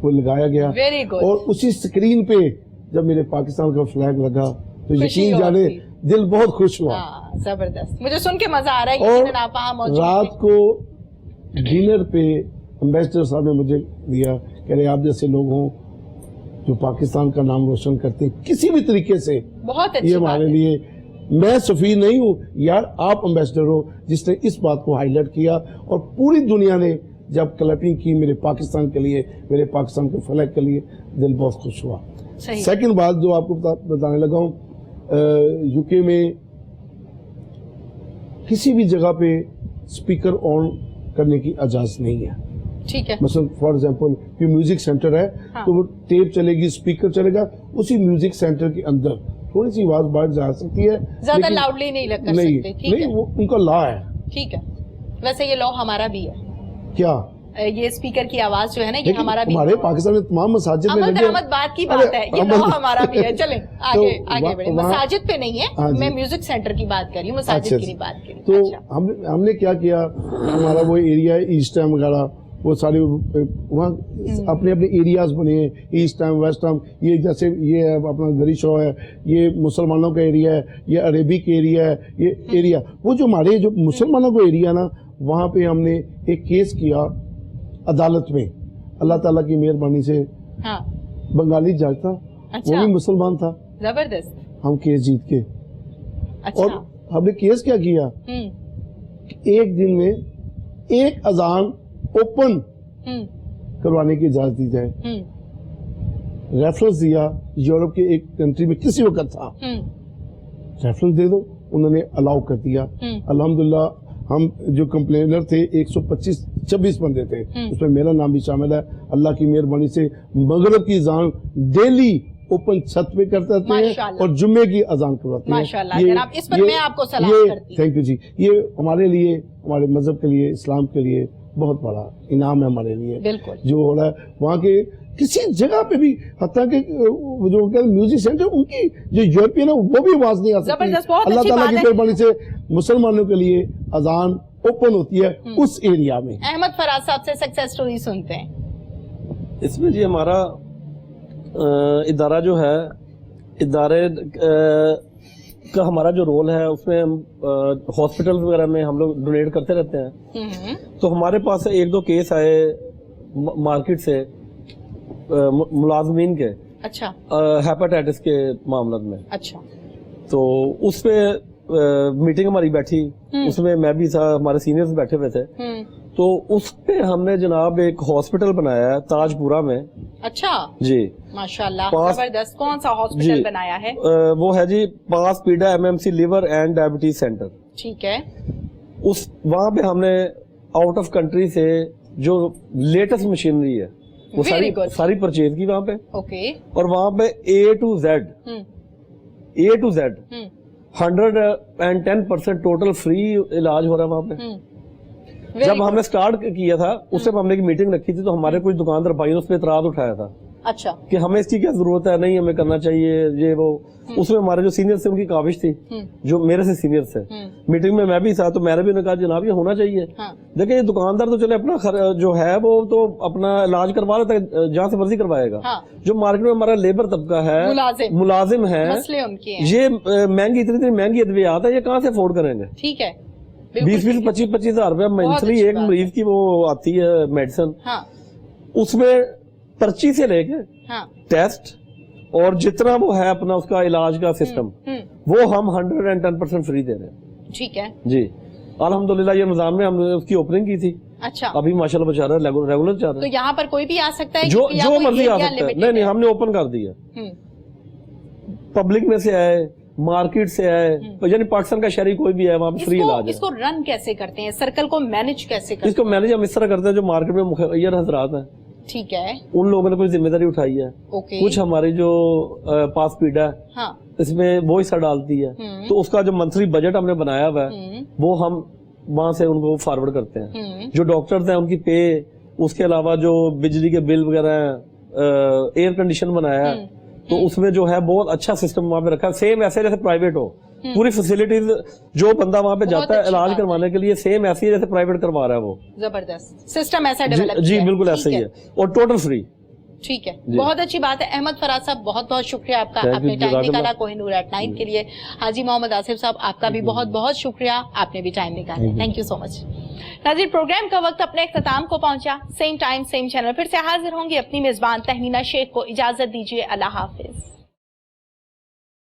वो लगाया गया। Very good. और उसी स्क्रीन पे जब मेरे पाकिस्तान का फ्लैग लगा तो खुशी यकीन हो जाने आपकी। दिल बहुत खुश हुआ। हाँ, जबरदस्त, मुझे सुन के मजा आ रहा है। और यकीनन आप वहाँ मौजूद रात थे। को डिनर पे एम्बेसडर साहब ने मुझे दिया, कह रहे आप जैसे लोग हों जो पाकिस्तान का नाम रोशन करते हैं किसी भी तरीके से, बहुत अच्छी ये बात हमारे है। लिए, मैं सफीर नहीं हूँ यार, आप एम्बेसडर हो जिसने इस बात को हाईलाइट किया। और पूरी दुनिया ने जब क्लैपिंग की मेरे पाकिस्तान के लिए, मेरे पाकिस्तान के फ्लैग के लिए, दिल बहुत खुश हुआ। सही। सेकंड बात जो आपको बताने लगा हूँ, यूके में किसी भी जगह पे स्पीकर ऑन करने की इजाजत नहीं है। ठीक है। मसलन फॉर एग्जांपल कि म्यूजिक सेंटर है, हाँ। तो वो टेप चलेगी, स्पीकर चलेगा, उसी म्यूजिक सेंटर के अंदर थोड़ी सी आवाज बाहर जा सकती है, ज्यादा लेकिन लाउडली नहीं कर नहीं, सकते। ठीक नहीं, है, वो उनका लॉ है। ठीक है। वैसे ये लॉ हमारा भी है। क्या? یہ اسپیکر کی آواز جو ہے نا یہ ہمارا بھی ہمارے پاکستان میں تمام مساجد میں عمل درآمد بات کی بات ہے, یہ تو ہمارا بھی ہے. چلیں آگے بڑھیں. مساجد پہ نہیں ہے, میں میوزک سینٹر کی بات کر رہی ہوں, مساجد کی نہیں بات کر رہی. تو ہم نے کیا کیا, ہمارا وہ ایریا ہے ایسٹ ٹائم وغیرہ, وہ سارے وہاں اپنے اپنے ایریاز بنے ہیں, ایسٹ ٹائم ویسٹ ٹائم. یہ جیسے یہ اپنا گری شو ہے, یہ مسلمانوں کا ایریا ہے, یہ عربک ایریا ہے, یہ ایریا وہ جو ہمارے جو مسلمانوں کا ایریا نا, وہاں پہ ہم نے ایک کیس کیا عدالت میں. اللہ تعالیٰ کی مہربانی سے بنگالی جج تھا, وہ بھی مسلمان تھا, زبردست, ہم کیس جیت کے. اور ہم نے کیس کیا کیا, ایک دن میں ایک اذان اوپن کروانے کی اجازت دی جائے. ریفرنس دیا یورپ کے ایک کنٹری میں کسی وقت تھا, ریفرنس دے دو, انہوں نے الاؤ کر دیا. الحمدللہ ہم جو کمپلینر تھے 125 بندے تھے, اس میں میرا نام بھی شامل ہے. اللہ کی مہربانی سے مغرب کی اذان ڈیلی اوپن چھت پہ کرتے ہیں اور جمعے کی اذان کرواتے ہیں. ماشاءاللہ جناب, اس پر میں آپ کو سلام کرتی ہوں. تھینک یو جی. یہ ہمارے لیے, ہمارے مذہب کے لیے, اسلام کے لیے بہت بڑا انعام ہے ہمارے لیے. بالکل جو ہو رہا ہے وہاں کے کسی جگہ پہ بھی, حتیٰ کہ جو میوزک سینٹر ان کی جو یورپین ہے وہ بھی آواز نہیں آ سکتی. اللہ تعالیٰ کی مہربانی سے مسلمانوں کے لیے اذان اوپن ہوتی ہے اس ایریا میں. احمد فراز صاحب سے سکسیس سٹوری سنتے ہیں. اس میں جی ہمارا ادارہ جو ہے, ادارے کا ہمارا جو رول ہے اس میں ہم ہاسپٹل وغیرہ میں ہم لوگ ڈونیٹ کرتے رہتے ہیں. تو ہمارے پاس ایک دو کیس آئے مارکیٹ سے ملازمین کے, اچھا, ہیپاٹائٹس کے معاملات میں. اچھا, تو اس پہ میٹنگ ہماری بیٹھی, اس میں میں بھی تھا, ہمارے سینئرز بیٹھے ہوئے تھے. تو اس پہ ہم نے جناب ایک ہاسپٹل بنایا ہے تاج پورہ میں. اچھا جی, ماشاءاللہ, زبردست. کون سا ہاسپٹل بنایا ہے؟ وہ ہے جی پاس پیڈا MMC liver and diabetes centre. ٹھیک ہے. وہاں پہ ہم نے آؤٹ آف کنٹری سے جو لیٹسٹ مشینری ہے وہ ساری پرچیز کی وہاں پہ. اوکے. اور وہاں پہ A to Z 110% total free علاج ہو رہا ہے وہاں پہ. جب ہم نے سٹارٹ کیا تھا اس سے ہم نے ایک میٹنگ رکھی تھی, تو ہمارے کچھ دکاندار بھائیوں نے اس پہ اعتراض اٹھایا تھا. اچھا, کہ ہمیں اس کی کیا ضرورت ہے, نہیں ہمیں کرنا چاہیے یہ وہ. اس میں ہمارے جو سینئر تھے ان کی کاوش تھی, جو میرے سے سینئر تھے. میٹنگ میں بھی تھا, تو میں نے بھی انہیں کہا جناب یہ ہونا چاہیے. دیکھیں یہ دکاندار تو چلے اپنا جو ہے وہ تو اپنا علاج کروا لیتا ہے, جہاں سے مرضی کروائے گا. جو مارکیٹ میں ہمارا لیبر طبقہ ہے, ملازم ہے, یہ مہنگی اتنی مہنگی ادویات ہے, یہ کہاں سے افورڈ کریں گے. ٹھیک ہے. 20-25 ہزار روپے منتھلی ایک مریض کی وہ آتی ہے میڈیسن. اس میں پرچی سے لے کے ٹیسٹ اور جتنا وہ ہے اپنا اس کا علاج کا سسٹم, وہ ہم 110% فری دے رہے ہیں. ٹھیک ہے جی, الحمدللہ یہ نظام میں ہم نے اس کی اوپننگ کی تھی. اچھا, ابھی ماشاءاللہ بچا رہا ہے, ریگولر چل رہا ہے. تو یہاں پر کوئی بھی آ سکتا ہے, جو مرضی آ سکتا ہے. نہیں ہم نے اوپن کر دیا, پبلک میں سے آئے, مارکیٹ سے آئے, یعنی پاکستان کا شہری کوئی بھی ہے وہاں پہ فری علاج ہے. اس کو رن کیسے کرتے ہیں, سرکل کو مینج کیسے کرتے ہیں؟ اس کو مینج ہم اس طرح کرتے ہیں جو مارکیٹ میں مخیر حضرات ہیں, ٹھیک ہے, ان لوگوں نے کوئی ذمہ داری اٹھائی ہے. کچھ ہماری جو پاس پیڈا ہے اس میں وہ حصہ ڈالتی ہے, تو اس کا جو منتھلی بجٹ ہم نے بنایا ہوا ہے وہ ہم وہاں سے ان کو فارورڈ کرتے ہیں. جو ڈاکٹرز ہیں ان کی پے, اس کے علاوہ جو بجلی کے بل وغیرہ ہیں, ایئر کنڈیشن بنایا ہے, تو اس میں جو ہے بہت اچھا سسٹم وہاں پہ رکھا ہے. سیم ایسے جیسے پرائیویٹ ہو, پوری فیسلٹیز جو بندہ وہاں پہ جاتا ہے علاج کروانے کے لیے سیم ایسی جیسے پرائیویٹ کروا رہا ہے. وہ زبردست سسٹم ایسا ڈیولپ. جی بالکل ایسا ہی ہے, اور ٹوٹل فری. ٹھیک ہے, بہت اچھی بات ہے. احمد فراز صاحب بہت بہت شکریہ آپ کا, آپ نے ٹائم نکالا کوہ نور ایٹ 9 کے لیے. حاجی محمد آصف صاحب آپ کا بھی بہت بہت شکریہ, آپ نے بھی ٹائم نکالا. تھینک یو سو مچ. ناظرین, پروگرام کا وقت اپنے اختتام کو پہنچا. سیم ٹائم سیم چینل پھر سے حاضر ہوں گی اپنی میزبان تہمینہ شیخ کو اجازت دیجیے. اللہ حافظ.